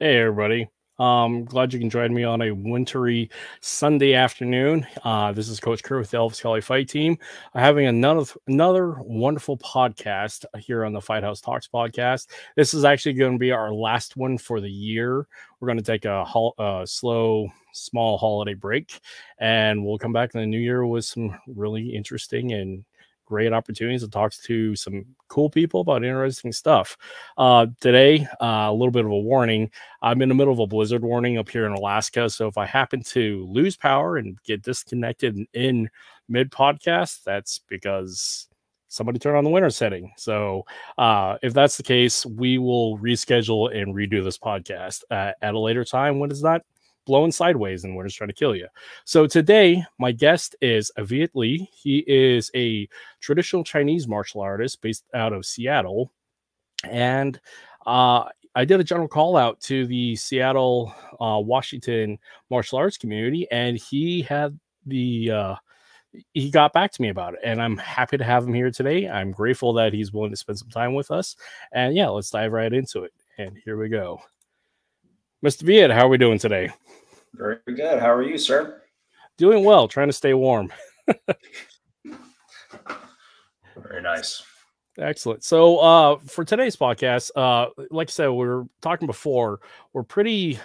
Hey everybody. Glad you can join me on a wintry Sunday afternoon. This is Coach Kerr with the Elvis Kelly Fight Team. Having another wonderful podcast here on the Fight House Talks podcast. This is actually going to be our last one for the year. We're going to take a small holiday break, and we'll come back in the new year with some really interesting and great opportunities to talk to some cool people about interesting stuff. Today, a little bit of a warning. I'm in the middle of a blizzard warning up here in Alaska. So if I happen to lose power and get disconnected in mid-podcast, that's because somebody turned on the winter setting. So if that's the case, we will reschedule and redo this podcast at a later time when it's not blowing sideways and winter's trying to kill you. So today, my guest is Viet. He is a traditional Chinese martial artist based out of Seattle. And I did a general call out to the Seattle, Washington martial arts community, and he had he got back to me about it, and I'm happy to have him here today. I'm grateful that he's willing to spend some time with us. And yeah, let's dive right into it. And here we go. Mr. Viet, how are we doing today? Very good. How are you, sir? Doing well, trying to stay warm. Very nice. Excellent. So for today's podcast, like I said, we were talking before, we're pretty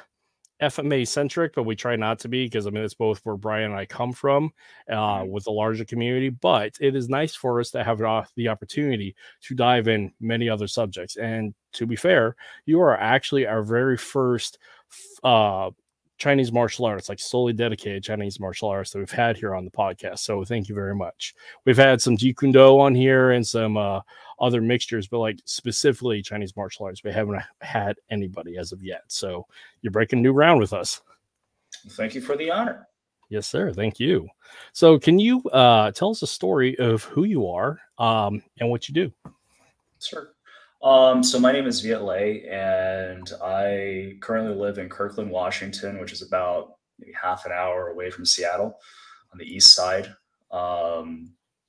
FMA centric, but we try not to be because, I mean, it's both where Brian and I come from with the larger community, but it is nice for us to have the opportunity to dive in many other subjects. And to be fair, you are actually our very first Chinese martial arts, like solely dedicated Chinese martial arts that we've had here on the podcast. So thank you very much. We've had some Taekwondo on here and some other mixtures, but like specifically Chinese martial arts, we haven't had anybody as of yet. So you're breaking new ground with us. Thank you for the honor. Yes, sir. Thank you. So can you tell us a story of who you are and what you do? Sure. So my name is Viet, and I currently live in Kirkland, Washington, which is about maybe half an hour away from Seattle on the east side.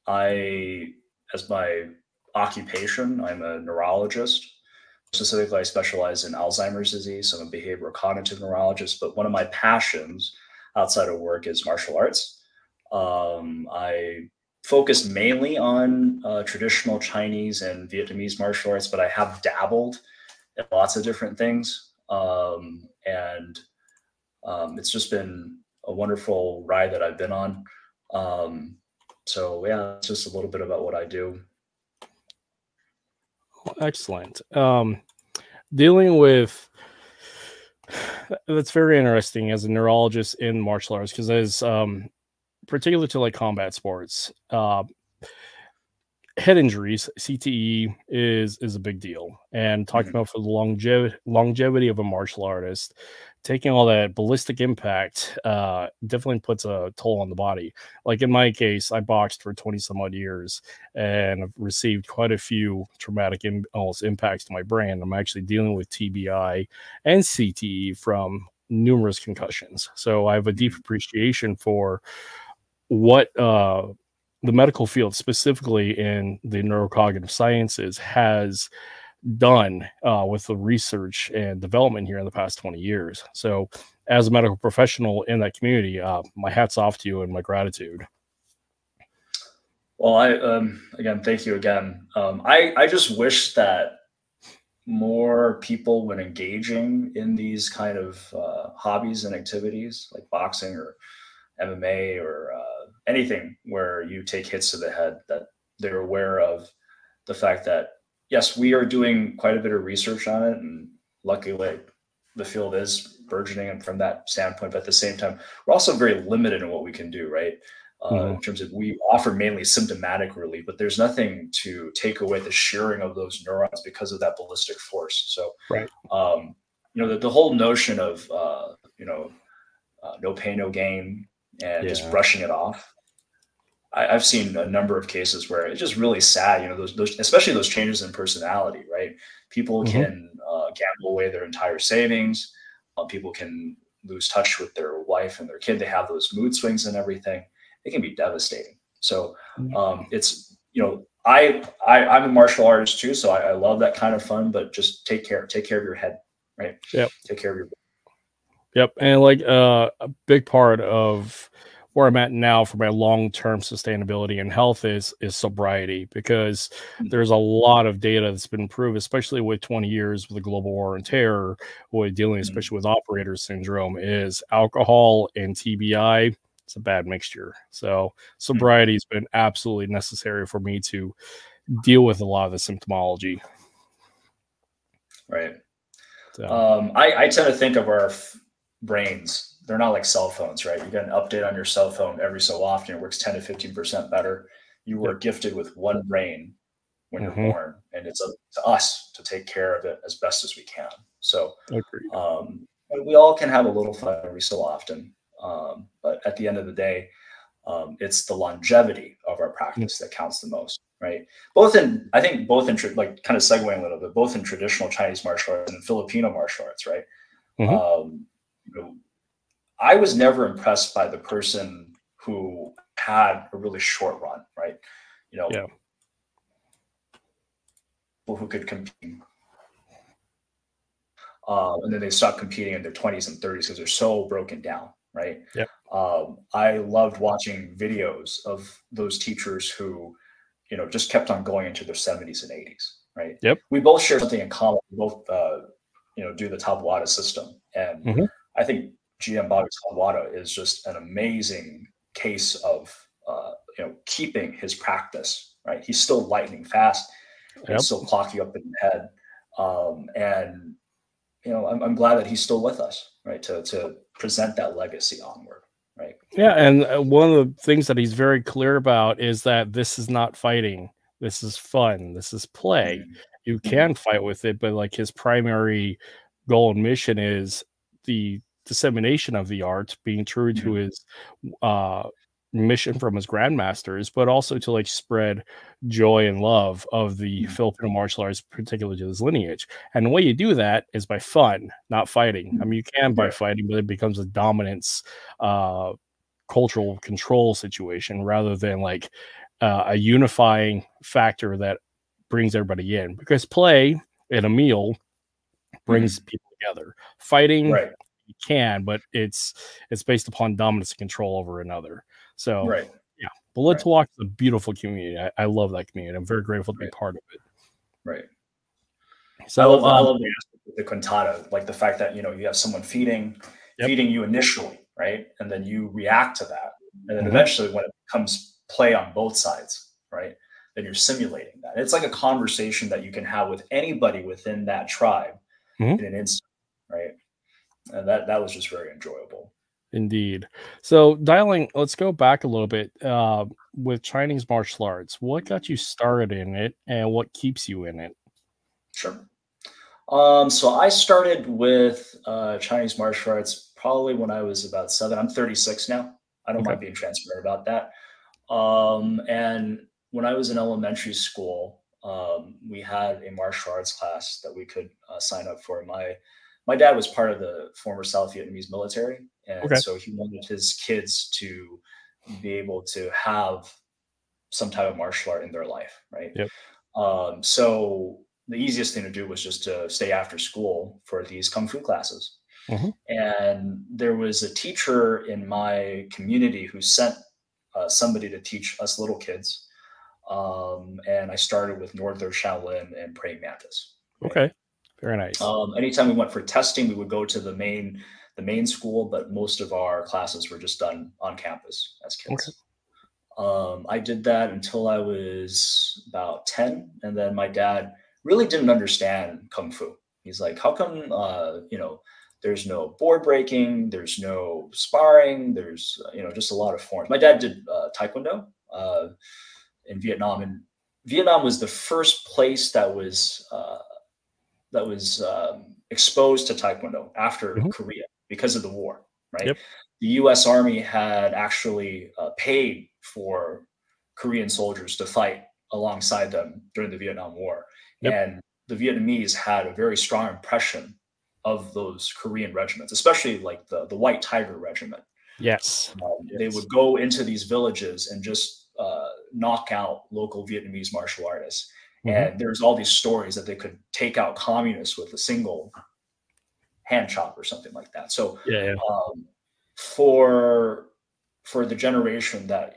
As my occupation, I'm a neurologist. Specifically, I specialize in Alzheimer's disease. So I'm a behavioral cognitive neurologist, but one of my passions outside of work is martial arts. I focus mainly on traditional Chinese and Vietnamese martial arts, but I have dabbled in lots of different things. It's just been a wonderful ride that I've been on. So yeah, it's just a little bit about what I do. Excellent. Dealing with that's very interesting as a neurologist in martial arts, because as particular to like combat sports, head injuries, CTE is a big deal. And talking about for the longevity of a martial artist, taking all that ballistic impact definitely puts a toll on the body. Like in my case, I boxed for 20 some odd years and I've received quite a few traumatic impacts to my brain. I'm actually dealing with TBI and CTE from numerous concussions. So I have a deep appreciation for what the medical field, specifically in the neurocognitive sciences, has done with the research and development here in the past 20 years. So as a medical professional in that community, my hat's off to you and my gratitude. Well, again, thank you again. I just wish that more people, when engaging in these kind of hobbies and activities like boxing or MMA or anything where you take hits to the head, that they're aware of the fact that, yes, we are doing quite a bit of research on it. And luckily, the field is burgeoning from that standpoint. But at the same time, we're also very limited in what we can do, right? In terms of, we offer mainly symptomatic relief, but there's nothing to take away the shearing of those neurons because of that ballistic force. So, right. The whole notion of, no pain, no gain, and just brushing it off. I've seen a number of cases where it's just really sad, those especially those changes in personality, right? People can gamble away their entire savings. People can lose touch with their wife and their kid. They have those mood swings and everything. It can be devastating. So it's, I'm a martial artist too, so I love that kind of fun, but just take care of your head, right? Yep. Take care of your. Yep. And like a big part of where I'm at now for my long-term sustainability and health is sobriety, because there's a lot of data that's been proved, especially with 20 years with the global war on terror, with dealing especially with operator syndrome, is alcohol and TBI. It's a bad mixture. So sobriety has been absolutely necessary for me to deal with a lot of the symptomology. Right. So. I tend to think of our brains, they're not like cell phones, right? You get an update on your cell phone every so often. It works 10 to 15% better. You were gifted with one brain when you're born, and it's up to us to take care of it as best as we can. So we all can have a little fun every so often. But at the end of the day, it's the longevity of our practice that counts the most, right? I think both in like kind of segueing a little bit, both in traditional Chinese martial arts and in Filipino martial arts, right? I was never impressed by the person who had a really short run, right? People who could compete. And then they stopped competing in their 20s and 30s because they're so broken down, right? Yep. I loved watching videos of those teachers who, just kept on going into their 70s and 80s, right? Yep. We both share something in common. We both, do the Tabuada system. And I think GM Bobby Tabuada is just an amazing case of, keeping his practice, right? He's still lightning fast. He's still clocking up in the head. And I'm glad that he's still with us, right? To present that legacy onward, right? Yeah, and one of the things that he's very clear about is that this is not fighting. This is fun. This is play. You can fight with it, but like his primary goal and mission is the dissemination of the art, being true to his mission from his grandmasters, but also to like spread joy and love of the Filipino martial arts, particularly to his lineage. And the way you do that is by fun, not fighting. I mean, you can by fighting, but it becomes a dominance, cultural control situation rather than like a unifying factor that brings everybody in. Because play in a meal brings people together. Fighting, you can, but it's based upon dominance and control over another. So, yeah, Blood to Walk is a beautiful community. I love that community. I'm very grateful to be part of it. Right. So, I love the aspect of the quintada, like the fact that, you have someone feeding you initially, right? And then you react to that. And then eventually when it becomes play on both sides, right? Then you're simulating that. It's like a conversation that you can have with anybody within that tribe in an instant, right? And that was just very enjoyable. Indeed. So let's go back a little bit with Chinese martial arts. What got you started in it and what keeps you in it? Sure. So I started with Chinese martial arts probably when I was about 7. I'm 36 now. I don't mind being transparent about that. And when I was in elementary school, we had a martial arts class that we could sign up for. My dad was part of the former South Vietnamese military, and so he wanted his kids to be able to have some type of martial art in their life, right? So the easiest thing to do was just to stay after school for these kung fu classes. And there was a teacher in my community who sent somebody to teach us little kids. And I started with Northern Shaolin and Praying Mantis. Right? Very nice. Anytime we went for testing, we would go to the main school, but most of our classes were just done on campus as kids. I did that until I was about 10. And then my dad really didn't understand Kung Fu. He's like, how come, there's no board breaking, there's no sparring, there's, just a lot of forms. My dad did Taekwondo in Vietnam, and Vietnam was the first place that was exposed to Taekwondo after Korea because of the war, right? The U.S. Army had actually paid for Korean soldiers to fight alongside them during the Vietnam War. And the Vietnamese had a very strong impression of those Korean regiments, especially like the White Tiger Regiment. They would go into these villages and just knock out local Vietnamese martial artists. And there's all these stories that they could take out communists with a single hand chop or something like that. So Yeah. for the generation that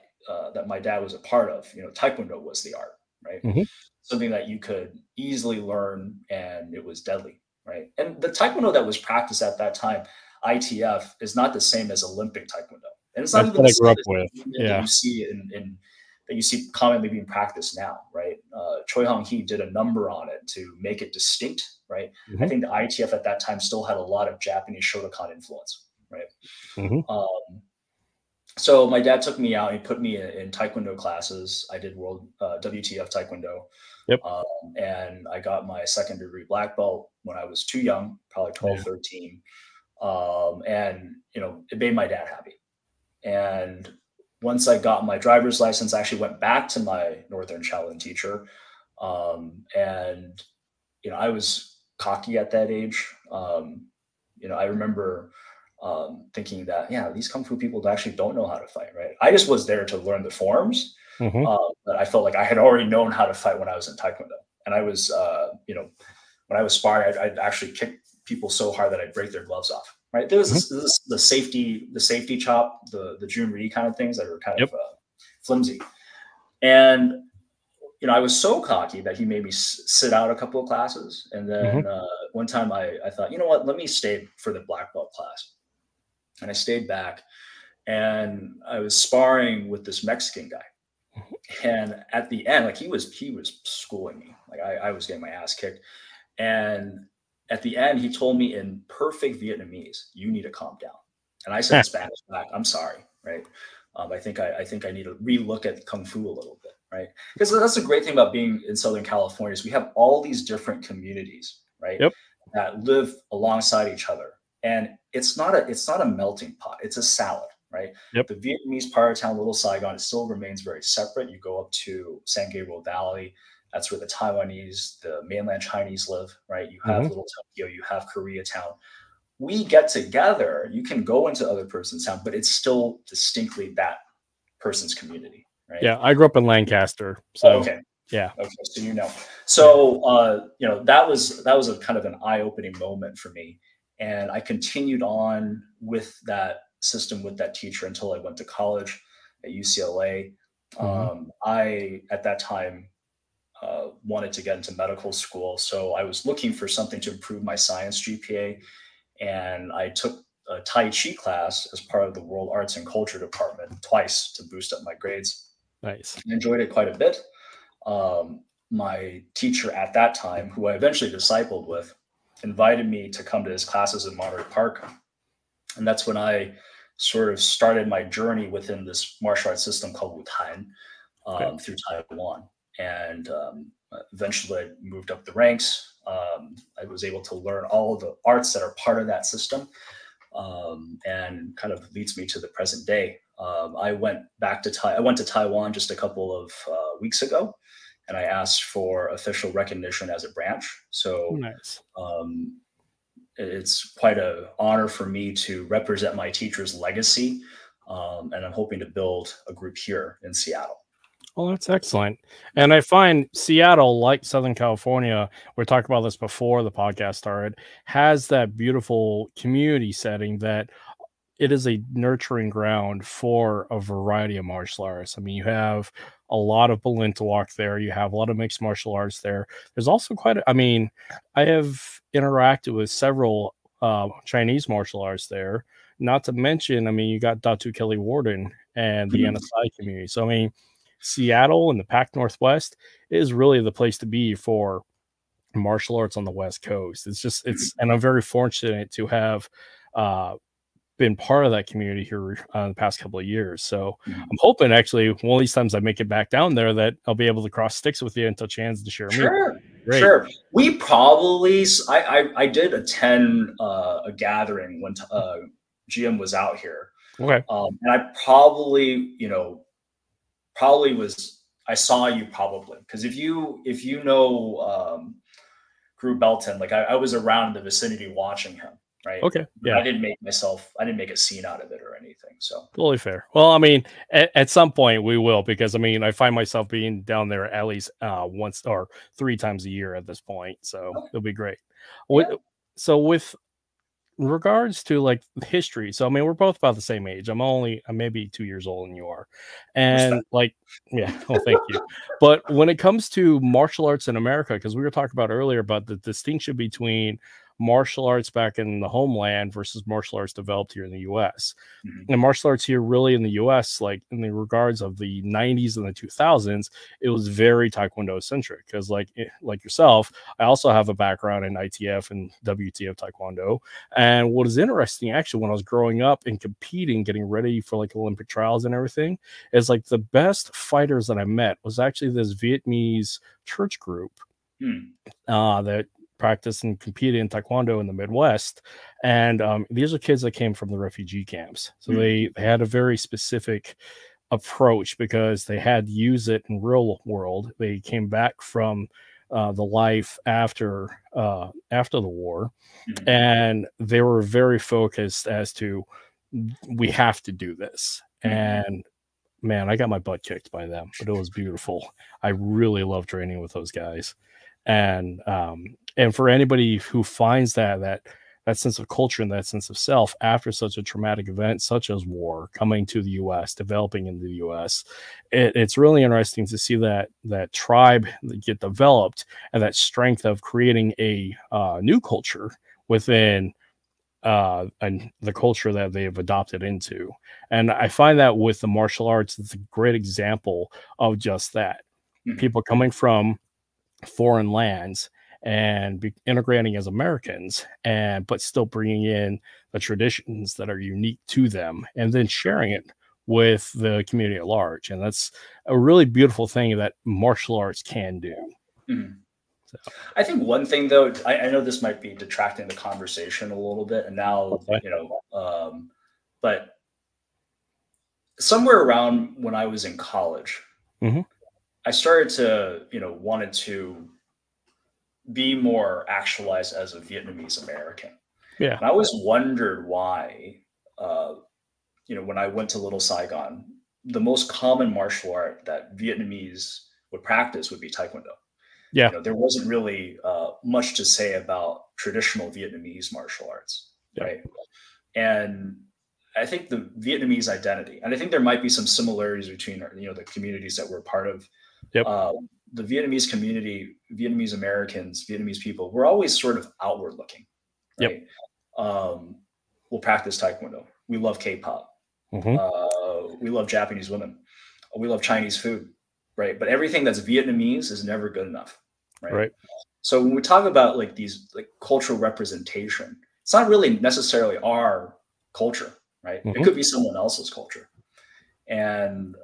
that my dad was a part of, Taekwondo was the art, right? Mhm. Something that you could easily learn, and it was deadly, right? And the Taekwondo that was practiced at that time, ITF, is not the same as Olympic Taekwondo, and it's not That's even what the I grew same up as with. that Yeah. you see that you see commonly being practiced now, right? Choi Hong Hee did a number on it to make it distinct, right? I Mhm. think the ITF at that time still had a lot of Japanese Shotokan influence, right? Mhm. So my dad took me out. He put me in Taekwondo classes. I did world WTF Taekwondo, Yep. and I got my second degree black belt when I was too young, probably 12, Yeah. 13. And it made my dad happy. And once I got my driver's license, I actually went back to my Northern Shaolin teacher, and I was cocky at that age. I remember thinking that, yeah, these kung fu people actually don't know how to fight, right? I just was there to learn the forms, Mhm. but I felt like I had already known how to fight when I was in Taekwondo. And I was, when I was sparring, I'd actually kick people so hard that I'd break their gloves off, right? There was the safety chop, the Jun-ri kind of things that were kind Yep. of flimsy. And I was so cocky that he made me sit out a couple of classes. And then one time I thought, you know what, let me stay for the black belt class. And I stayed back, and I was sparring with this Mexican guy. And at the end, like he was schooling me. Like I was getting my ass kicked. And at the end, he told me in perfect Vietnamese, "You need to calm down." And I said in Spanish back, "I'm sorry," right? I think I need to relook at kung fu a little bit, right? Because that's the great thing about being in Southern California is we have all these different communities, right, Yep. that live alongside each other, and it's not a melting pot; it's a salad, right? Yep. The Vietnamese part of town, Little Saigon, it still remains very separate. You go up to San Gabriel Valley. That's where the Taiwanese, the mainland Chinese live, right? You have Little Tokyo, you have Koreatown. We get together. You can go into other person's town, but it's still distinctly that person's community, right? Yeah, I grew up in Lancaster, so Okay. yeah. Okay, so So that was a kind of an eye-opening moment for me, and I continued on with that system with that teacher until I went to college at UCLA. I at that time wanted to get into medical school, so I was looking for something to improve my science GPA, and I took a Tai Chi class as part of the World Arts and Culture department twice to boost up my grades. Nice. I enjoyed it quite a bit. My teacher at that time, who I eventually discipled with, invited me to come to his classes in Monterey Park. And that's when I sort of started my journey within this martial arts system called Wutan through Taiwan. And eventually I moved up the ranks. I was able to learn all of the arts that are part of that system, and kind of leads me to the present day. I went to Taiwan just a couple of weeks ago, and I asked for official recognition as a branch. So Nice. It's quite an honor for me to represent my teacher's legacy, and I'm hoping to build a group here in Seattle. Well, that's excellent. And I find Seattle, like Southern California, we talked about this before the podcast started, has that beautiful community setting that it is a nurturing ground for a variety of martial arts. I mean, you have a lot of Balintawak there. You have a lot of mixed martial arts there. There's also I have interacted with several Chinese martial arts there. Not to mention, I mean, you got Datu Kelly Warden and the NSI community. So, I mean, Seattle and the Pac Northwest is really the place to be for martial arts on the West Coast. And I'm very fortunate to have been part of that community here the past couple of years. So I'm hoping actually one of these times I make it back down there that I'll be able to cross sticks with you and touch hands and share me. Sure. We probably, I did attend a gathering when GM was out here. Okay. And I probably, I saw you probably, because if you know Gru Belton, like I was around in the vicinity watching him, right? Okay. But yeah. I didn't make a scene out of it or anything. So totally fair. Well, I mean, at some point we will, because I mean, I find myself being down there at least once or 3 times a year at this point. So it'll be great. So with regards to like history, so I mean, we're both about the same age. I'm maybe 2 years older than you are, and Respect. like, yeah, well, thank you. But when it comes to martial arts in America, because we were talking about earlier about the distinction between martial arts back in the homeland versus martial arts developed here in the U.S. Mhm. And martial arts here, really in the U.S., like in the regards of the 90s and the 2000s, it was very Taekwondo centric. Because like yourself, I also have a background in ITF and WTF Taekwondo. And what is interesting, actually, when I was growing up and competing, getting ready for like Olympic trials and everything, is like the best fighters that I met was actually this Vietnamese church group that practice and compete in Taekwondo in the Midwest. And these are kids that came from the refugee camps. So they had a very specific approach because they had to use it in real world. They came back from the life after the war, and they were very focused as to, we have to do this. And man, I got my butt kicked by them, but it was beautiful. I really love training with those guys. And for anybody who finds that sense of culture and that sense of self after such a traumatic event such as war, coming to the US, developing in the US, it's really interesting to see that tribe get developed and that strength of creating a new culture within and the culture that they have adopted into. And I find that with the martial arts, it's a great example of just that. People coming from foreign lands and integrating as Americans, but still bringing in the traditions that are unique to them, and then sharing it with the community at large. And that's a really beautiful thing that martial arts can do. So. I think one thing, though, I know this might be detracting the conversation a little bit, and now, but somewhere around when I was in college, I started to, wanted to be more actualized as a Vietnamese American. Yeah. And I always wondered why, when I went to Little Saigon, the most common martial art that Vietnamese would practice would be Taekwondo. Yeah. There wasn't really much to say about traditional Vietnamese martial arts, right? And I think the Vietnamese identity, and I think there might be some similarities between, the communities that we're part of. The Vietnamese community, Vietnamese Americans, Vietnamese people, we're always sort of outward looking, right? We'll practice Taekwondo. We love K-pop. We love Japanese women. We love Chinese food, right? But everything that's Vietnamese is never good enough, right? So when we talk about like these like cultural representation, it's not really necessarily our culture, right? It could be someone else's culture. And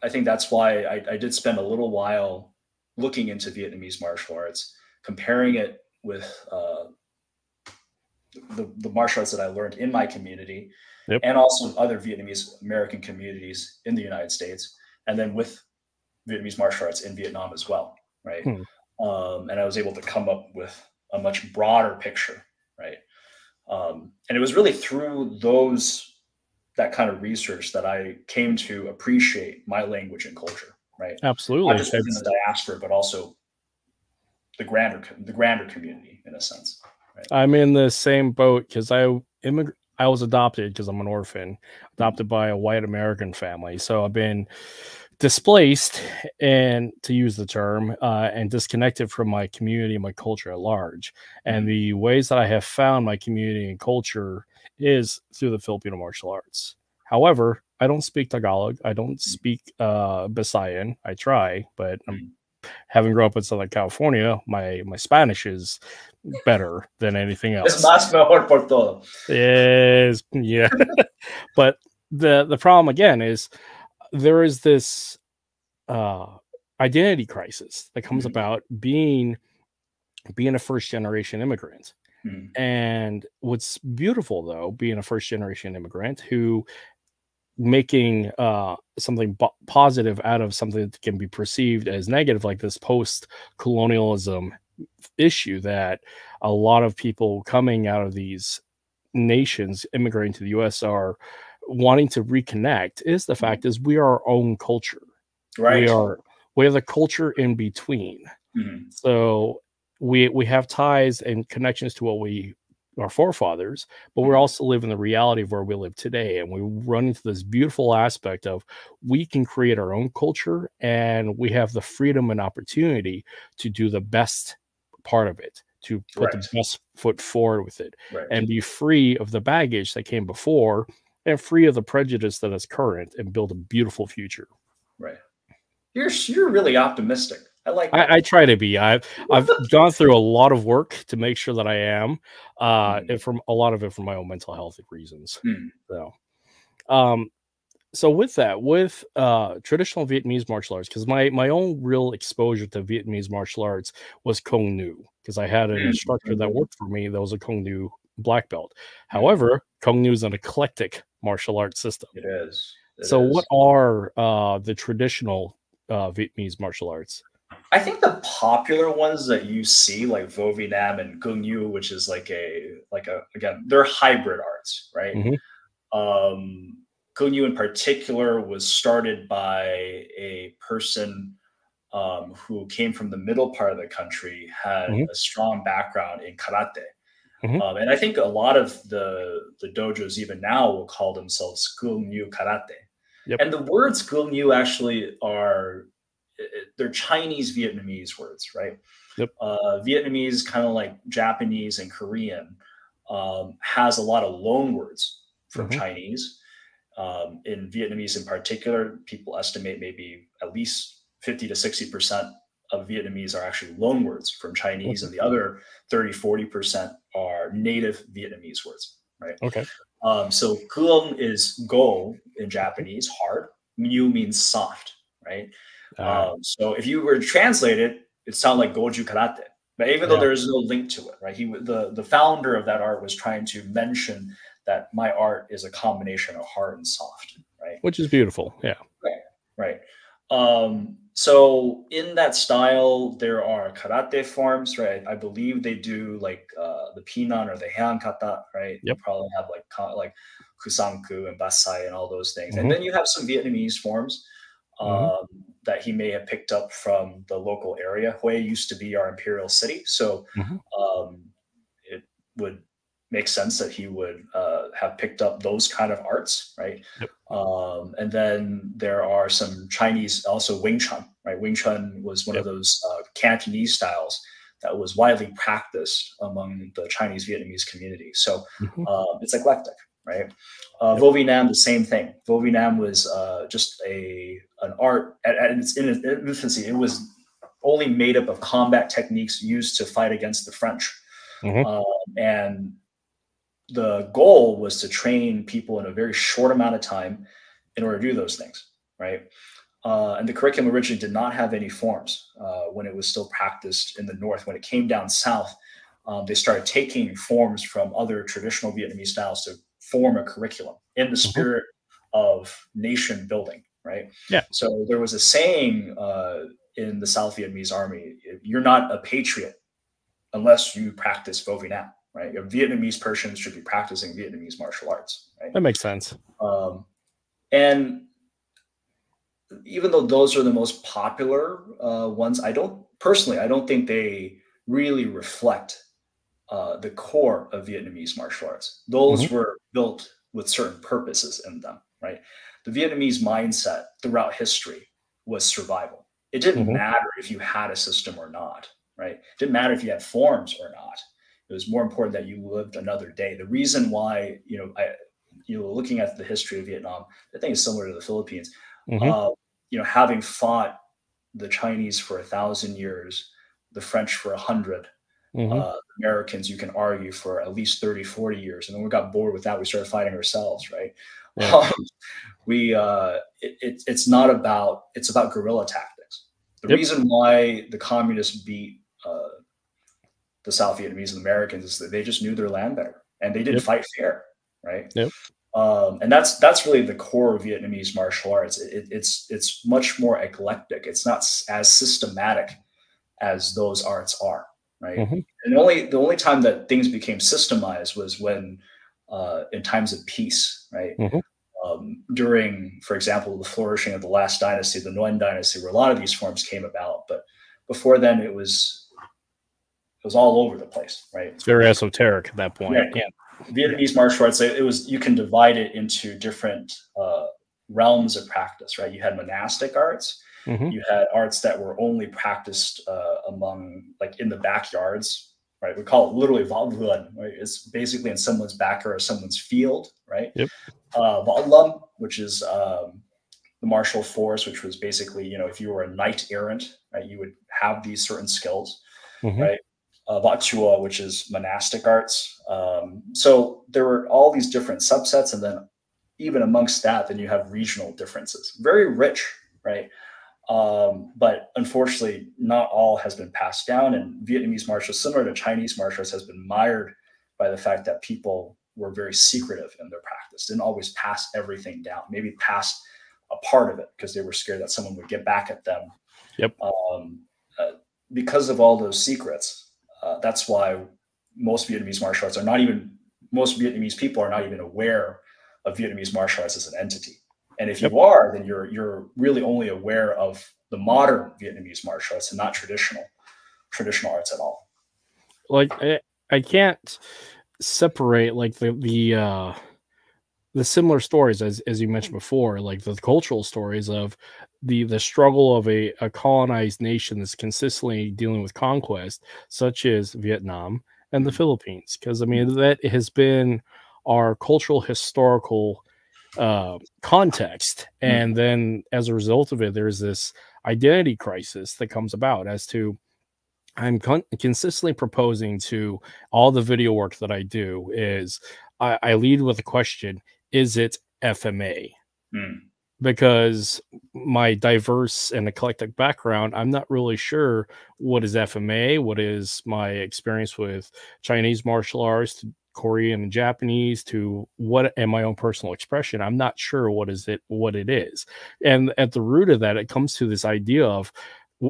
I think that's why I did spend a little while looking into Vietnamese martial arts, comparing it with the martial arts that I learned in my community, and also other Vietnamese American communities in the United States, and then with Vietnamese martial arts in Vietnam as well, right? And I was able to come up with a much broader picture, right? And it was really through that kind of research that I came to appreciate my language and culture, right? Absolutely. Not just within the diaspora, but also the grander community, in a sense. Right? I'm in the same boat because I was adopted because I'm an orphan, adopted by a white American family. So I've been displaced, and to use the term, and disconnected from my community and my culture at large. And the ways that I have found my community and culture is through the Filipino martial arts. However, I don't speak Tagalog. I don't speak Visayan. I try, but having grown up in Southern California, my Spanish is better than anything else. Es más mejor por todo. Yes, yeah. But the problem again is there is this identity crisis that comes about being a first generation immigrant. And what's beautiful, though, being a first generation immigrant who making something positive out of something that can be perceived as negative, like this post-colonialism issue that a lot of people coming out of these nations immigrating to the US are wanting to reconnect, is the fact is we are our own culture. Right. We are the culture in between. So we have ties and connections to what we our forefathers, but we're also living the reality of where we live today. And we run into this beautiful aspect of we can create our own culture, and we have the freedom and opportunity to do the best part of it, to put the best foot forward with it, and be free of the baggage that came before and free of the prejudice that is current, and build a beautiful future. Right. You're really optimistic. I like that. I try to be. I've gone through a lot of work to make sure that I am, and from a lot of it for my own mental health reasons. So with that, with traditional Vietnamese martial arts, because my own real exposure to Vietnamese martial arts was Kung Nu, because I had an instructor that worked for me that was a Kung Nu black belt. However, Kung Nu is an eclectic martial arts system. It is. So what are the traditional Vietnamese martial arts? I think the popular ones that you see, like Vo Vietnam and Kung Yu, which is like a again, they're hybrid arts, right? Kung Yu in particular was started by a person who came from the middle part of the country, had a strong background in karate. And I think a lot of the dojos even now will call themselves Kung Yu Karate. And the words Kung Yu actually they're Chinese Vietnamese words, right? Vietnamese, kind of like Japanese and Korean, has a lot of loan words from Chinese. In Vietnamese in particular, people estimate maybe at least 50 to 60% of Vietnamese are actually loan words from Chinese, and the other 30-40% are native Vietnamese words, right? So Gong is go in Japanese, hard. Mu means soft, right? So if you were to translate it, it sounds like Goju Karate, but even though there is no link to it, right? The founder of that art was trying to mention that my art is a combination of hard and soft, right? Which is beautiful, Right. So in that style, there are karate forms, right? I believe they do like the Pinan or the Heian kata, right? You probably have like Kusanku and Basai and all those things. And then you have some Vietnamese forms that he may have picked up from the local area. Hue used to be our imperial city, so it would make sense that he would have picked up those kind of arts, right? And then there are some Chinese, also Wing Chun, right? Wing Chun was one of those Cantonese styles that was widely practiced among the Chinese Vietnamese community. So it's eclectic, right? Vo Vietnam, the same thing. Vo Vietnam was just an art in its infancy. It was only made up of combat techniques used to fight against the French. And the goal was to train people in a very short amount of time in order to do those things, right? And the curriculum originally did not have any forms when it was still practiced in the north. When it came down south, they started taking forms from other traditional Vietnamese styles to form a curriculum in the spirit of nation building, right? So there was a saying in the South Vietnamese army: "You're not a patriot unless you practice Vo Vietnam." Right, a Vietnamese person should be practicing Vietnamese martial arts. Right? That makes sense. And even though those are the most popular ones, I don't think they really reflect the core of Vietnamese martial arts. Those were built with certain purposes in them. Right, the Vietnamese mindset throughout history was survival. It didn't matter if you had a system or not. Right, it didn't matter if you had forms or not. It was more important that you lived another day. The reason why, looking at the history of Vietnam, I think it's similar to the Philippines. Having fought the Chinese for 1,000 years, the French for 100, Americans, you can argue, for at least 30, 40 years. And then we got bored with that. We started fighting ourselves, right? It's about guerrilla tactics. The reason why the communists beat the South Vietnamese and the Americans is that they just knew their land better, and they didn't fight fair, right? And that's really the core of Vietnamese martial arts. It's much more eclectic. It's not as systematic as those arts are, right? And the only time that things became systemized was when in times of peace, right? During, for example, the flourishing of the last dynasty, the Nguyen dynasty, where a lot of these forms came about. But before then, it was was all over the place, right? It's very esoteric at that point. Yeah. Vietnamese martial arts, you can divide it into different realms of practice, right? You had monastic arts, you had arts that were only practiced among, like, in the backyards, right? We call it literally Baguazhang, right? It's basically in someone's backyard or someone's field, right? Yep. Plum, which is the martial force, which was basically, you know, if you were a knight errant, right, you would have these certain skills, right? Bajiquan, which is monastic arts. So there were all these different subsets, and then even amongst that, then you have regional differences. Very rich, right? But unfortunately, not all has been passed down. And Vietnamese martial, similar to Chinese martial arts, has been mired by the fact that people were very secretive in their practice, didn't always pass everything down, maybe pass a part of it because they were scared that someone would get back at them. Because of all those secrets, that's why most Vietnamese martial arts most Vietnamese people are not even aware of Vietnamese martial arts as an entity. And if you are, then you're really only aware of the modern Vietnamese martial arts and not traditional arts at all. Like, I can't separate, like, the similar stories as you mentioned before, like the cultural stories of the struggle of a colonized nation that's consistently dealing with conquest, such as Vietnam and the Philippines. Because, I mean, that has been our cultural historical context. And then as a result of it, there's this identity crisis that comes about as to, I'm consistently proposing to all the video work that I do is I lead with a question: is it FMA? Because my diverse and eclectic background, I'm not really sure what is FMA, what is my experience with Chinese martial arts, to Korean and Japanese, to what and my own personal expression. I'm not sure what it is. And at the root of that, it comes to this idea of,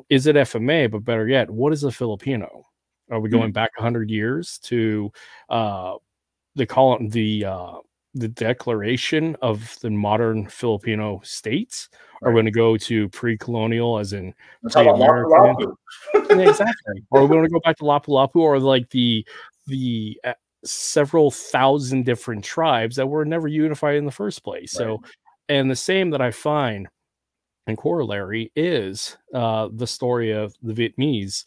is it FMA? But better yet, what is a Filipino? Are we going back 100 years to the declaration of the modern Filipino states? Are we going to go to pre-colonial, as in pre-American? Exactly. Or are we going to go back to Lapu-Lapu, or like the several thousand different tribes that were never unified in the first place? So, and the same that I find in corollary is the story of the Vietnamese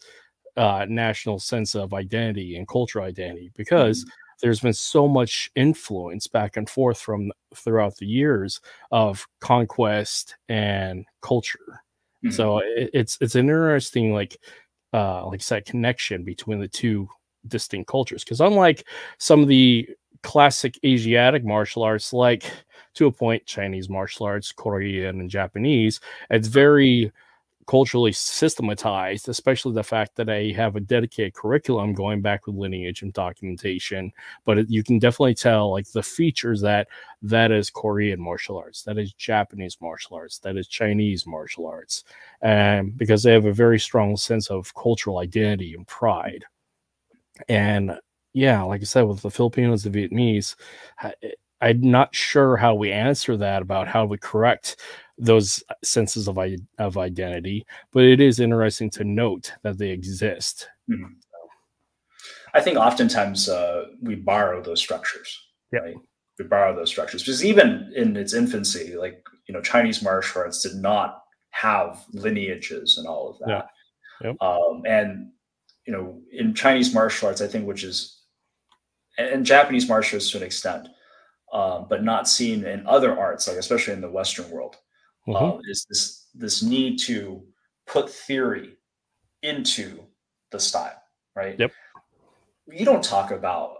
national sense of identity and cultural identity, because there's been so much influence back and forth throughout the years of conquest and culture. So it's an interesting, like I said, connection between the two distinct cultures. Because unlike some of the classic Asiatic martial arts, like, to a point, Chinese martial arts, Korean and Japanese, it's very culturally systematized, especially the fact that I have a dedicated curriculum going back with lineage and documentation. But you can definitely tell, like, the features that is Korean martial arts, that is Japanese martial arts, that is Chinese martial arts, because they have a very strong sense of cultural identity and pride. And yeah, like I said, with the Filipinos, the Vietnamese, I'm not sure how we answer that, about how we correct those senses of identity, but it is interesting to note that they exist. I think oftentimes we borrow those structures, right? We borrow those structures because even in its infancy, like, you know, Chinese martial arts did not have lineages and all of that. And, you know, in Chinese martial arts, I think, and Japanese martial arts to an extent, but not seen in other arts, like especially in the Western world, is this need to put theory into the style, right? You don't talk about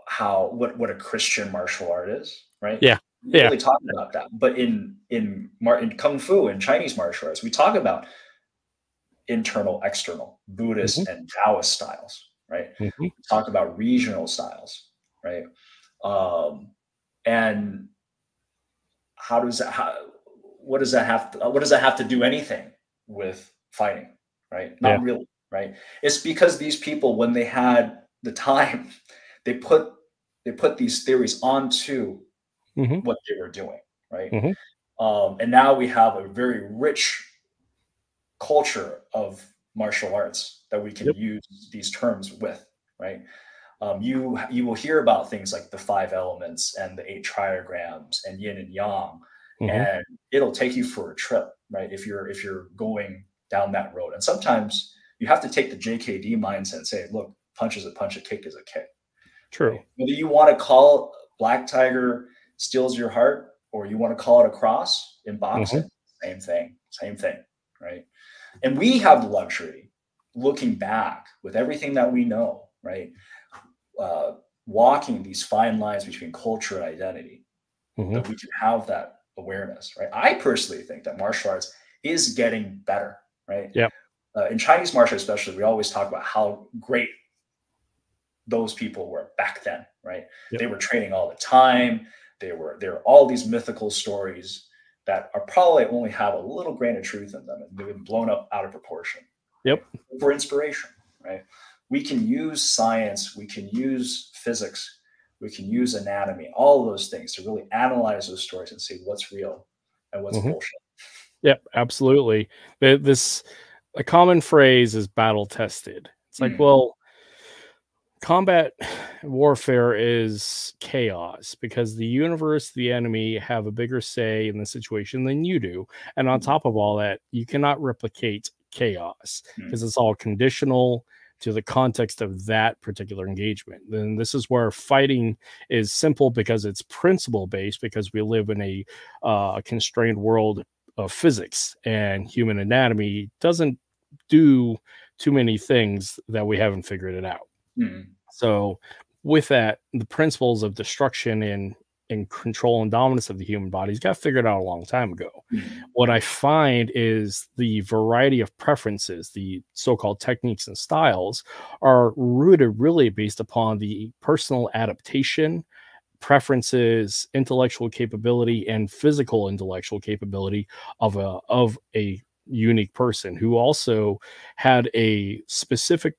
what a Christian martial art is, right? You really talk about that. But in Kung Fu and Chinese martial arts, we talk about internal, external, Buddhist and Taoist styles, right? We talk about regional styles, right? And what does that have to do anything with fighting, right? Not really, right? It's because these people, when they had the time, they put these theories onto what they were doing, right? And now we have a very rich culture of martial arts that we can use these terms with, right? You will hear about things like the 5 elements and the 8 trigrams and yin and yang, and it'll take you for a trip, right? If you're going down that road, and sometimes you have to take the JKD mindset and say, look, punch is a punch, a kick is a kick. True. Right? Whether you want to call Black Tiger steals your heart, or you want to call it a cross in boxing, same thing, right? And we have the luxury, looking back with everything that we know, right? Walking these fine lines between culture and identity, that we can have that awareness, right? I personally think that martial arts is getting better, right? Yeah. In Chinese martial arts especially, we always talk about how great those people were back then, right? Yep. They were training all the time. There were all these mythical stories that are probably only have a little grain of truth in them, and they've been blown up out of proportion. Yep. For inspiration, right? We can use science, we can use physics, we can use anatomy, all of those things to really analyze those stories and see what's real and what's bullshit. Yep, absolutely. A common phrase is battle tested. It's like, well, combat warfare is chaos because the universe, the enemy, have a bigger say in the situation than you do. And on top of all that, you cannot replicate chaos because it's all conditional to the context of that particular engagement. Then this is where fighting is simple because it's principle based, because we live in a constrained world of physics, and human anatomy doesn't do too many things that we haven't figured it out. So with that, the principles of destruction and control and dominance of the human bodies got figured out a long time ago. What I find is the variety of preferences, the so-called techniques and styles, are rooted really based upon the personal adaptation, preferences, intellectual capability, and physical intellectual capability of a unique person who also had a specific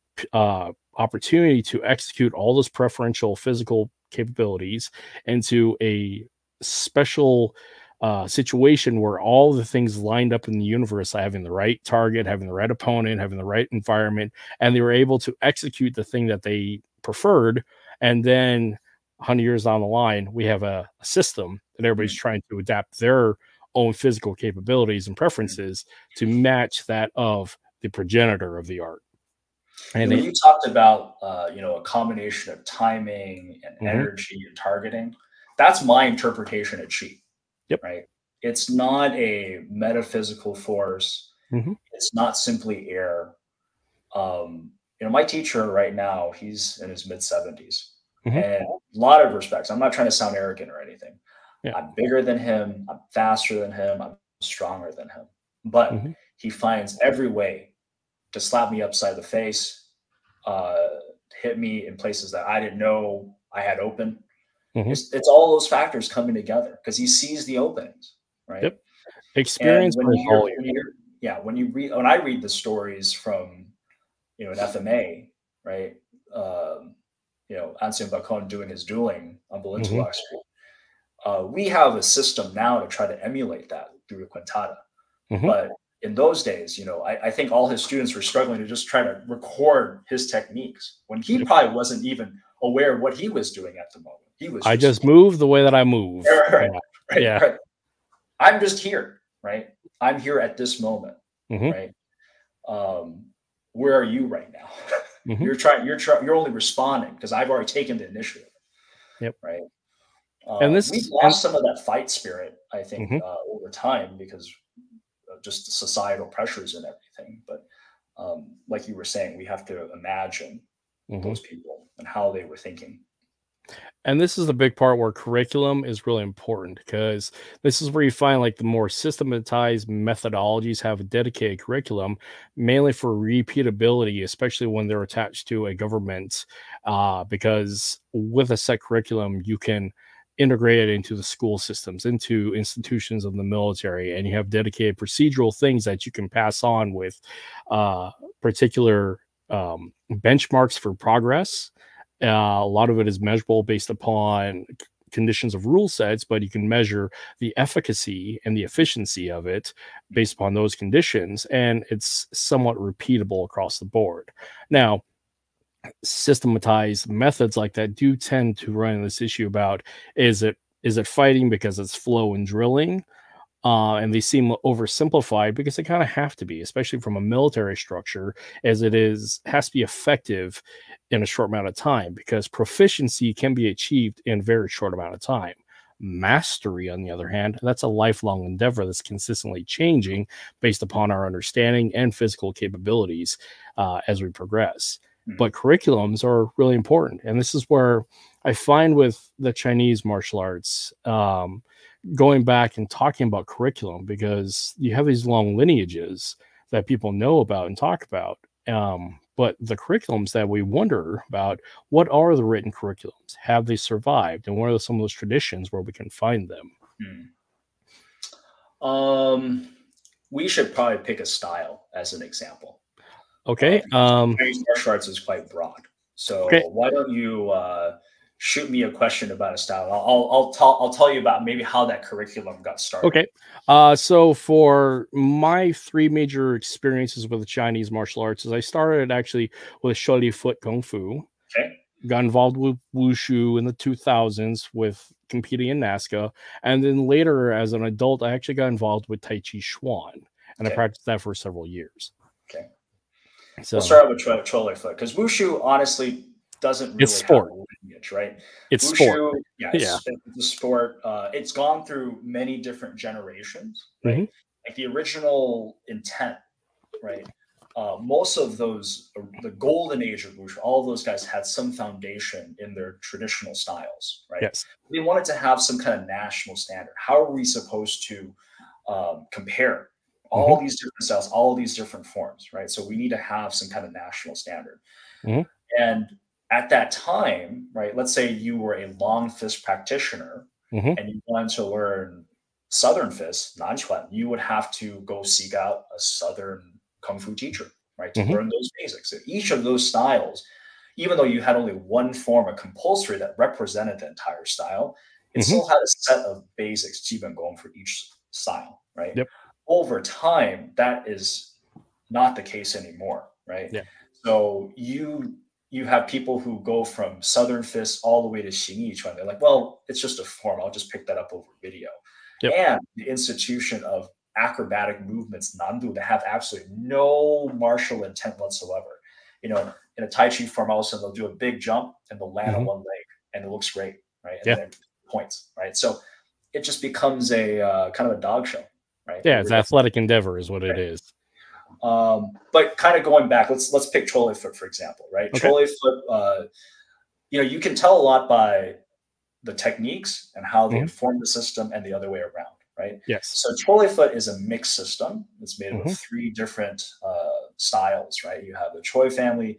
opportunity to execute all those preferential physical capabilities into a special situation where all the things lined up in the universe, having the right target, having the right opponent, having the right environment, and they were able to execute the thing that they preferred. And then 100 years down the line, we have a system that everybody's trying to adapt their own physical capabilities and preferences to match that of the progenitor of the art. And when you talked about a combination of timing and energy and targeting, that's my interpretation of chi. Yep. Right. It's not a metaphysical force. It's not simply air. My teacher right now, he's in his mid-70s, and a lot of respects. I'm not trying to sound arrogant or anything. Yeah. I'm bigger than him. I'm faster than him. I'm stronger than him. But he finds every way to slap me upside the face, hit me in places that I didn't know I had open. It's all those factors coming together because he sees the openings, right? Yep. Experience. When I read the stories from, an FMA, right? Anson Bacon doing his dueling on Balintawak Street. We have a system now to try to emulate that through the Quintada. But in those days, I think all his students were struggling to just try to record his techniques when he probably wasn't even aware of what he was doing at the moment. I just move the way that I move. Right. I'm just here, right? I'm here at this moment, right? Where are you right now? You're only responding because I've already taken the initiative. Yep. Right. We've lost some of that fight spirit, I think, over time because of just the societal pressures and everything. But like you were saying, we have to imagine those people and how they were thinking. And this is the big part where curriculum is really important because this is where you find like the more systematized methodologies have a dedicated curriculum, mainly for repeatability, especially when they're attached to a government, because with a set curriculum, you can integrate it into the school systems, into institutions of the military, and you have dedicated procedural things that you can pass on with particular benchmarks for progress. A lot of it is measurable based upon conditions of rule sets, but you can measure the efficacy and the efficiency of it based upon those conditions, and it's somewhat repeatable across the board. Now, systematized methods like that do tend to run into this issue about, is it fighting because it's flow and drilling? And they seem oversimplified because they kind of have to be, especially from a military structure, as it has to be effective in a short amount of time, because proficiency can be achieved in a very short amount of time. Mastery, on the other hand, that's a lifelong endeavor that's consistently changing based upon our understanding and physical capabilities as we progress. But curriculums are really important. And this is where I find with the Chinese martial arts, going back and talking about curriculum, because you have these long lineages that people know about and talk about. But the curriculums that we wonder about, what are the written curriculums? Have they survived? And what are some of those traditions where we can find them? We should probably pick a style as an example. Okay. Chinese martial arts is quite broad. So why don't you shoot me a question about a style? I'll tell you about maybe how that curriculum got started. Okay. So for my 3 major experiences with the Chinese martial arts, is I started actually with Shaolin foot kung fu. Okay. Got involved with wushu in the 2000s with competing in NASCA, and then later as an adult, I actually got involved with Taijiquan, and I practiced that for several years. Okay. So we'll start with Shaolin foot, because wushu honestly doesn't really have a lineage, right? It's wushu, sport. It's a sport. It's gone through many different generations, right? Like the original intent, right? Most of those, the golden age of wushu, all of those guys had some foundation in their traditional styles, right? Yes. We wanted to have some kind of national standard. How are we supposed to compare all these different styles, all these different forms, right? So we need to have some kind of national standard. And at that time, right, let's say you were a long fist practitioner and you wanted to learn Southern fist, Nanquan, you would have to go seek out a Southern Kung Fu teacher, right, to learn those basics. So each of those styles, even though you had only one form of compulsory that represented the entire style, it still had a set of basics, Jiben Gong, for each style, right? Over time, that is not the case anymore, right? So you have people who go from Southern fist all the way to Xingyiquan. They're like, well, it's just a form. I'll just pick that up over video. And the institution of acrobatic movements, Nandu, that have absolutely no martial intent whatsoever. You know, in a Tai Chi form, all of a sudden they'll do a big jump and they'll land on one leg, and it looks great, right? And then points, right? So it just becomes a kind of a dog show, right? Yeah, it's athletic endeavor is what it is. But kind of going back, let's pick Chole foot, for example, right? Chole foot, you know, you can tell a lot by the techniques and how they inform the system, and the other way around, right? So Chole foot is a mixed system. It's made up of 3 different styles, right? You have the Choi family,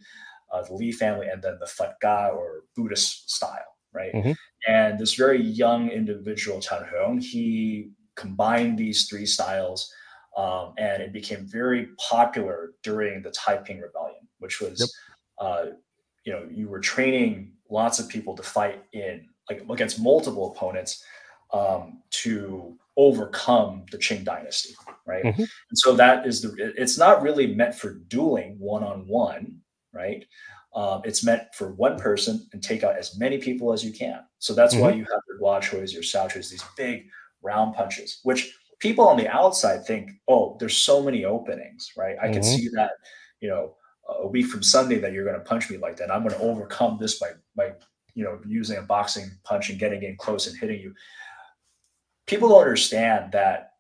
the Li family, and then the Phật Ga or Buddhist style, right? And this very young individual, Chen Hong, he combined these 3 styles, and it became very popular during the Taiping Rebellion, which was, you know, you were training lots of people to fight in, like, against multiple opponents, to overcome the Qing dynasty, right? And so that is it's not really meant for dueling one-on-one, right? It's meant for one person and take out as many people as you can. So that's why you have your guachois, your saochois, these big round punches, which people on the outside think, oh, there's so many openings, right? I can see that, you know, a week from Sunday that you're going to punch me like that. I'm going to overcome this by you know, using a boxing punch and getting in close and hitting you. People don't understand that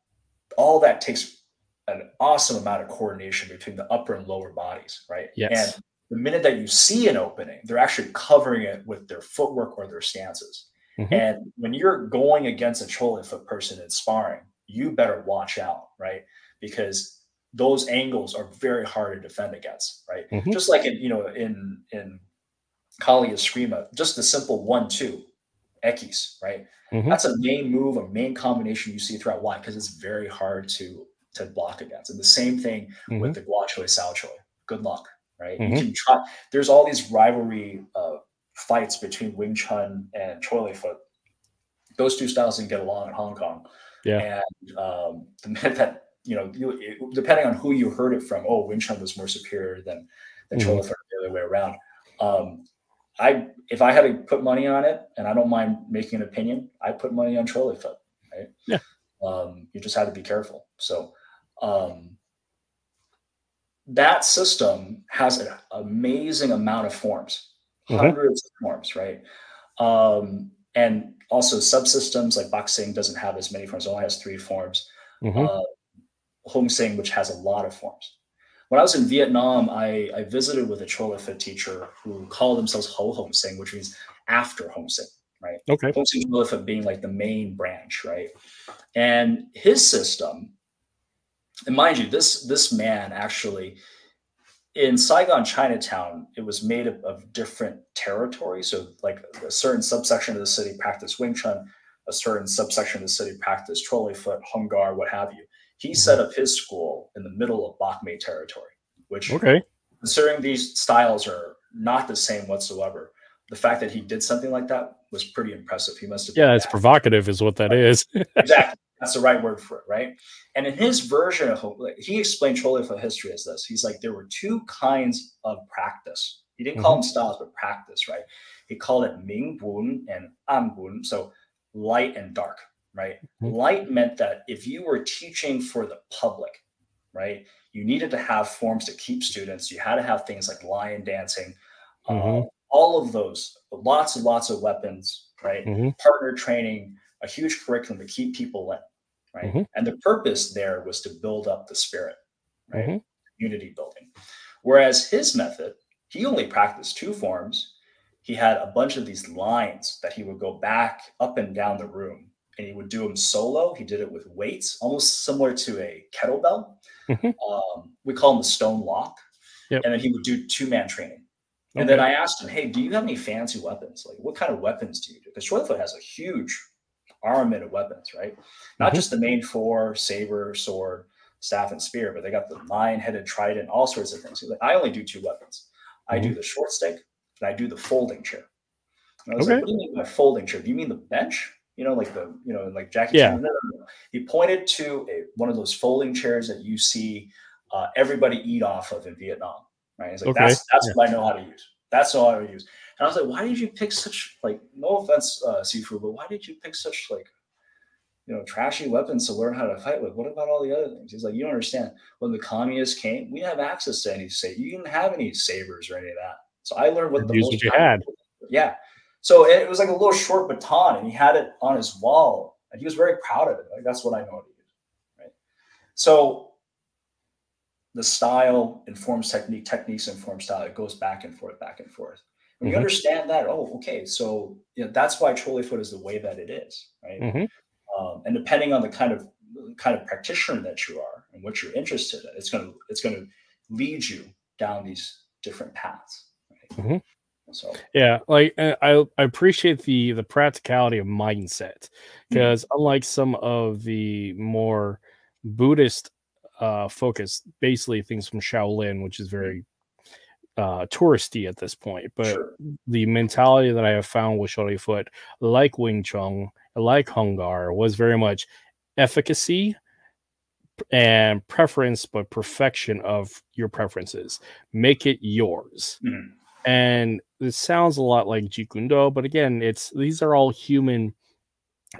all that takes an awesome amount of coordination between the upper and lower bodies, right? And the minute that you see an opening, they're actually covering it with their footwork or their stances. And when you're going against a Chole foot person in sparring, you better watch out, right? Because those angles are very hard to defend against, right? Just like in, you know, in Kali Eskrima, just the simple 1-2, Ekis, right? That's a main move, a main combination you see throughout. Why? Because it's very hard to block against. And the same thing with the Guachoi Saochoi. Good luck, right? You can try. There's all these rivalry fights between Wing Chun and Chole foot. Those 2 styles didn't get along in Hong Kong. And the minute that, you know, depending on who you heard it from, oh, Wing Chun was more superior than Chole foot, the other way around. If I had to put money on it, and I don't mind making an opinion, I put money on trolley foot, right? Yeah. You just have to be careful. So that system has an amazing amount of forms, hundreds of forms, right? And also subsystems like boxing doesn't have as many forms; it only has 3 forms. Hong Sing, which has a lot of forms. When I was in Vietnam, I visited with a trolley foot teacher who called themselves Ho Hong Sing, which means after Hong Sing, right? Okay. Hong Sing trolley foot being like the main branch, right? And his system, and mind you, this man actually in Saigon, Chinatown, it was made up of different territories. So like a certain subsection of the city practiced Wing Chun, a certain subsection of the city practiced trolley foot, Hung Gar, what have you. He set up his school in the middle of Bok Mei territory, which, considering these styles are not the same whatsoever, the fact that he did something like that was pretty impressive. He must have been it's provocative is what that is. Exactly. That's the right word for it, right? And in his version of, he explained trolley foot history as this. He's like, there were 2 kinds of practice. He didn't call them styles, but practice, right? He called it Ming Bun and An Bun, so light and dark, right? Light meant that if you were teaching for the public, right, you needed to have forms to keep students. You had to have things like lion dancing, all of those, lots and lots of weapons, right? Partner training, a huge curriculum to keep people in, right? And the purpose there was to build up the spirit, right? Unity building. Whereas his method, he only practiced 2 forms. He had a bunch of these lines that he would go back up and down the room, and he would do them solo. He did it with weights, almost similar to a kettlebell. We call them the stone lock. And then he would do 2-man training. And then I asked him, hey, do you have any fancy weapons? Like, what kind of weapons do you do? Because trolley foot has a huge armament of weapons, right? Not just the main 4, saber, sword, staff, and spear, but they got the lion-headed trident, all sorts of things. Like, I only do 2 weapons. I do the short stick, and I do the folding chair. And I was like, what do you mean by folding chair? Do you mean the bench? Like Jackie Chan? No. He pointed to one of those folding chairs that you see everybody eat off of in Vietnam, right? He's like, that's what I know how to use. That's all I would use. And I was like, why did you pick such, like, no offense, Shifu, but why did you pick such, like, trashy weapons to learn how to fight with? What about all the other things? He's like, you don't understand. When the communists came, we didn't have access to any you didn't have any sabers or any of that. So I learned what the most you had. Yeah. So it was like a little short baton, and he had it on his wall, and he was very proud of it. Like, that's what I know how to use, right? So the style informs technique, techniques inform style. It goes back and forth, back and forth. When you understand that, so that's why trolley foot is the way that it is, right? And depending on the kind of practitioner that you are and what you're interested in, it's going to lead you down these different paths. Right? So like I appreciate the practicality of mindset, because unlike some of the more Buddhist focused, basically things from Shaolin, which is very touristy at this point, but the mentality that I have found with trolley foot, like Wing Chun, like Hung Gar, was very much efficacy and preference, but perfection of your preferences. Make it yours. And it sounds a lot like Jeet Kune Do, but again, these are all human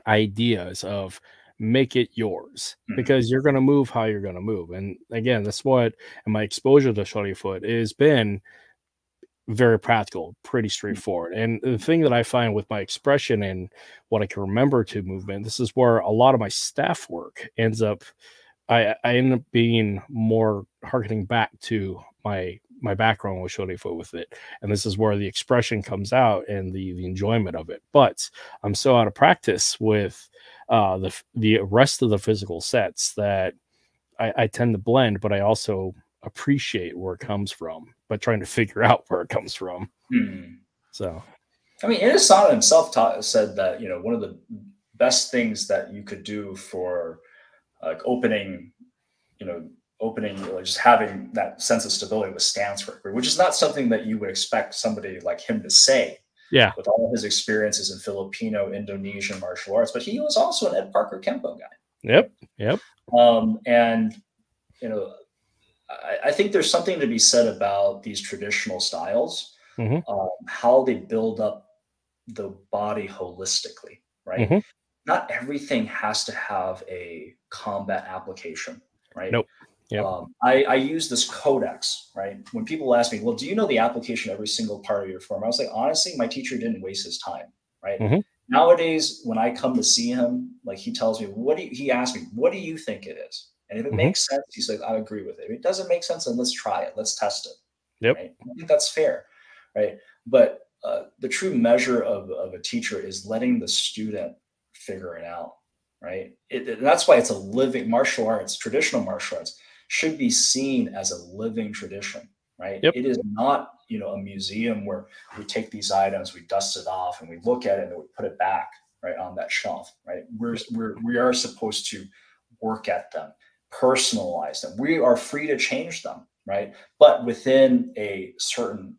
ideas of make it yours, because you're going to move how you're going to move. And again, that's what, and my exposure to trolley foot has been very practical, pretty straightforward. And the thing that I find with my expression and what I can remember to movement, this is where a lot of my staff work ends up, I end up being more harkening back to my background with trolley foot with it. And this is where the expression comes out and the enjoyment of it. But I'm so out of practice with the rest of the physical sets that I tend to blend, but I also appreciate where it comes from, but trying to figure out where it comes from. So, I mean, Inasana himself said that, one of the best things that you could do for like opening, just having that sense of stability was stance work, which is not something that you would expect somebody like him to say. Yeah. With all of his experiences in Filipino, Indonesian martial arts, but he was also an Ed Parker Kempo guy. Yep. And, I think there's something to be said about these traditional styles how they build up the body holistically, right? Not everything has to have a combat application, right? Nope. Yep. I use this codex, right? When people ask me, well, do you know the application of every single part of your form? I was like, honestly, my teacher didn't waste his time, right? Nowadays, when I come to see him, like he tells me, he asks me, what do you think it is? And if it makes sense, he's like, I agree with it. If it doesn't make sense, then let's try it. Let's test it. Yep. Right? I think that's fair, right? But the true measure of a teacher is letting the student figure it out, right? That's why it's a living martial arts. Traditional martial arts should be seen as a living tradition, right? Yep. It is not, a museum where we take these items, we dust it off, and we look at it and we put it back right on that shelf, right? We are supposed to work at them, personalize them. We are free to change them, right? But within a certain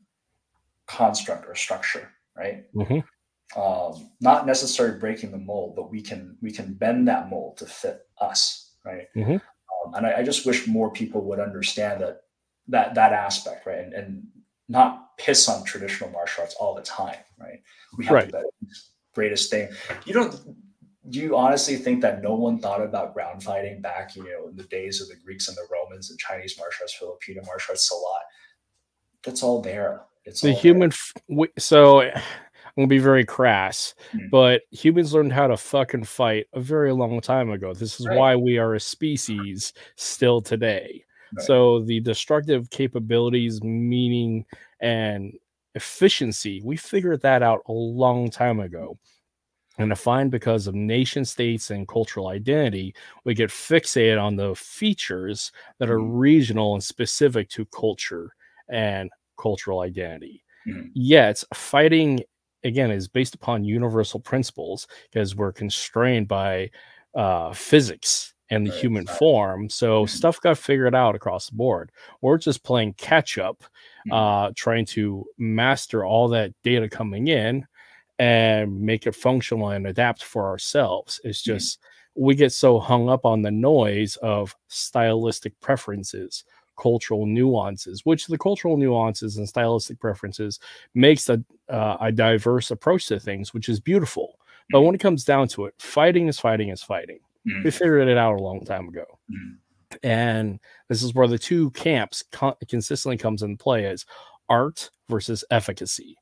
construct or structure, right? Not necessarily breaking the mold, but we can bend that mold to fit us, right? And I just wish more people would understand that aspect, right? And not piss on traditional martial arts all the time, right? We have the greatest thing. Do you honestly think that no one thought about ground fighting back, in the days of the Greeks and the Romans and Chinese martial arts, Filipino martial arts, a lot? That's all there. It's the all human. So I'm gonna be very crass, but humans learned how to fucking fight a very long time ago. This is why we are a species still today. So the destructive capabilities, meaning, and efficiency, we figured that out a long time ago. And I find because of nation states and cultural identity, we get fixated on the features that are regional and specific to culture and cultural identity. Yet fighting, again, is based upon universal principles because we're constrained by physics and the human form. So stuff got figured out across the board. We're just playing catch up, trying to master all that data coming in and make it functional and adapt for ourselves. It's just we get so hung up on the noise of stylistic preferences, cultural nuances, which the cultural nuances and stylistic preferences makes a diverse approach to things, which is beautiful. But when it comes down to it, fighting is fighting is fighting. We figured it out a long time ago. And this is where the two camps consistently comes into play is art versus efficacy.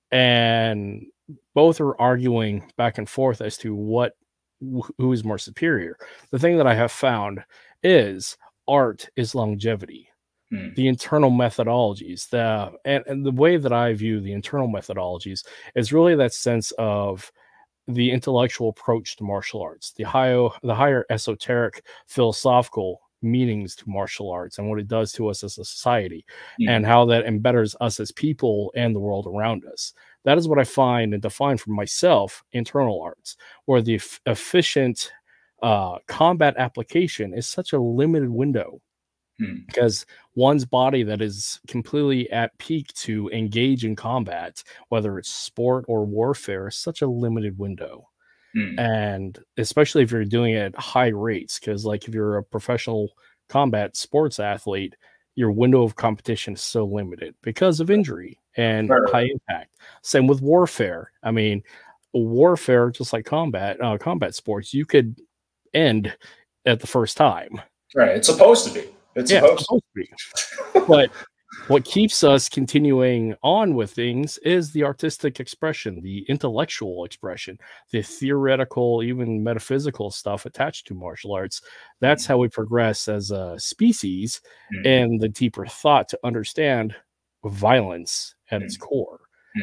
And both are arguing back and forth as to who is more superior. The thing that I have found is art is longevity. The internal methodologies, and the way that I view the internal methodologies is really that sense of the intellectual approach to martial arts, the higher esoteric philosophical meanings to martial arts and what it does to us as a society, and how that embedders us as people and the world around us. That is what I find and define for myself internal arts, where the efficient combat application is such a limited window. Because one's body that is completely at peak to engage in combat, whether it's sport or warfare, is such a limited window. And especially if you're doing it at high rates, because like if you're a professional combat sports athlete, your window of competition is so limited because of injury and high impact. Same with warfare. I mean, warfare, just like combat sports, you could end at the first time. Right. It's supposed to be. It's supposed to be. But what keeps us continuing on with things is the artistic expression, the intellectual expression, the theoretical, even metaphysical stuff attached to martial arts. That's how we progress as a species, and the deeper thought to understand violence at its core,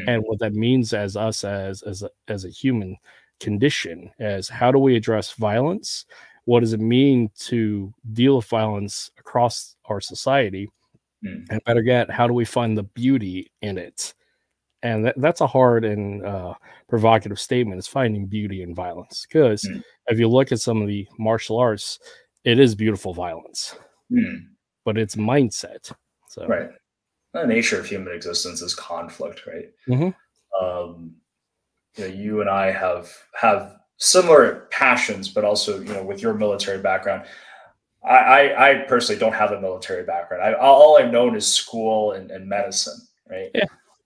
and what that means as us as a human condition, as how do we address violence? What does it mean to deal with violence across our society? And better yet, how do we find the beauty in it? And that's a hard and provocative statement, is finding beauty in violence. Because if you look at some of the martial arts, it is beautiful violence, but it's mindset. So the nature of human existence is conflict, right? You and I have similar passions, but also, with your military background, I personally don't have a military background. All I've known is school and medicine, right?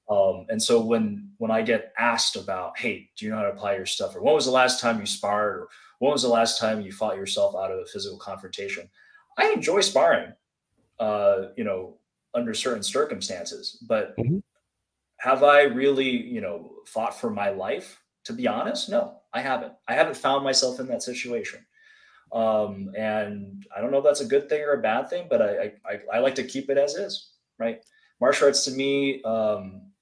And so when I get asked about, hey, do you know how to apply your stuff? Or when was the last time you sparred? Or when was the last time you fought yourself out of a physical confrontation? I enjoy sparring, you know, under certain circumstances, but have I really, you know, fought for my life? To be honest, no, I haven't. I haven't found myself in that situation. And I don't know if that's a good thing or a bad thing, but I like to keep it as is, right? Martial arts to me,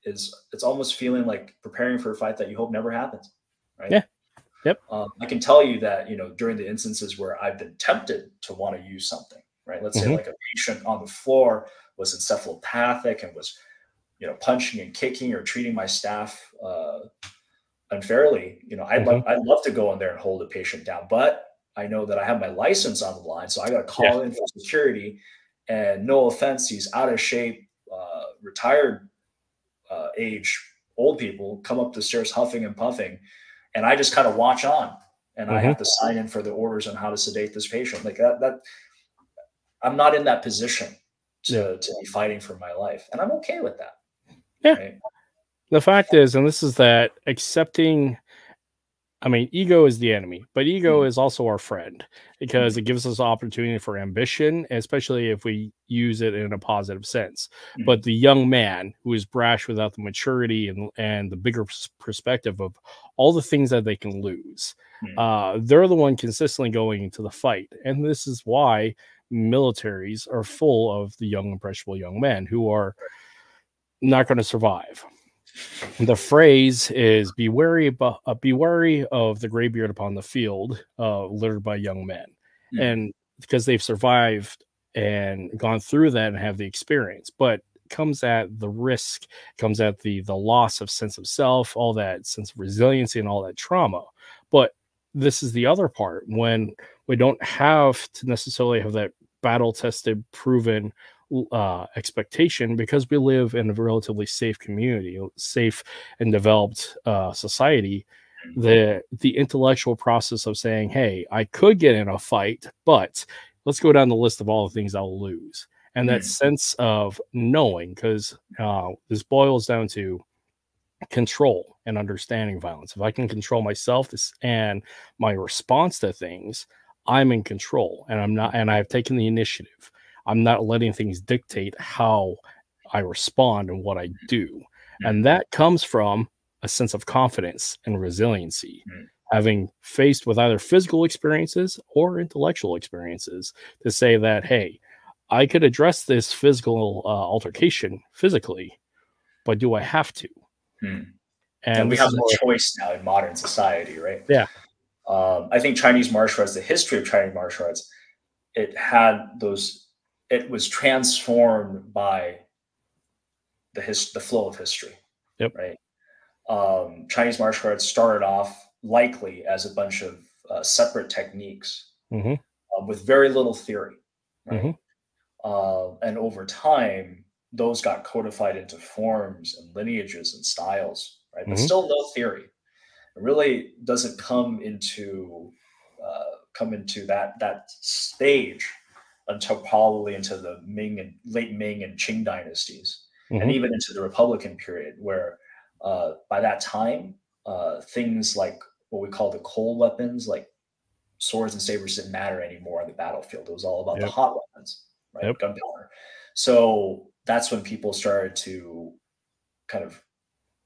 it's almost feeling like preparing for a fight that you hope never happens, right? Yeah. Yep. I can tell you that, you know, during the instances where I've been tempted to want to use something, right? Let's say like a patient on the floor was encephalopathic and was, you know, punching and kicking or treating my staff unfairly. You know, I'd love to go in there and hold a patient down, but I know that I have my license on the line, so I got to call in for security. And no offense, these out of shape, retired age old people come up the stairs huffing and puffing, and I just kind of watch on, and I have to sign in for the orders on how to sedate this patient. Like that I'm not in that position to be fighting for my life, and I'm okay with that. Yeah. Right? The fact is, and this is that accepting, I mean, ego is the enemy, but ego is also our friend because it gives us opportunity for ambition, especially if we use it in a positive sense. But the young man who is brash without the maturity and the bigger perspective of all the things that they can lose, they're the one consistently going into the fight. And this is why militaries are full of the young, impressionable young men who are not going to survive. The phrase is be wary of the gray beard upon the field, littered by young men. And because they've survived and gone through that and have the experience, but comes at the risk, comes at the loss of sense of self, all that sense of resiliency and all that trauma. But this is the other part when we don't have to necessarily have that battle tested, proven expectation, because we live in a relatively safe community, safe and developed society. The intellectual process of saying, hey, I could get in a fight, but let's go down the list of all the things I'll lose. And that sense of knowing, because this boils down to control and understanding violence. If I can control myself and my response to things, I'm in control, and I've taken the initiative. I'm not letting things dictate how I respond and what I do. And that comes from a sense of confidence and resiliency, having faced with either physical experiences or intellectual experiences to say that, hey, I could address this physical altercation physically, but do I have to? And we have a choice now in modern society, right? Yeah. I think Chinese martial arts, the history of Chinese martial arts, it was transformed by the flow of history. Yep. Right. Chinese martial arts started off likely as a bunch of separate techniques with very little theory. Right. And over time, those got codified into forms and lineages and styles. Right. But still no theory. It really doesn't come into that stage until probably into the late Ming and Qing dynasties, and even into the Republican period, where by that time, things like what we call the cold weapons, like swords and sabers, didn't matter anymore on the battlefield. It was all about the hot weapons, right? Gunpowder. So that's when people started to kind of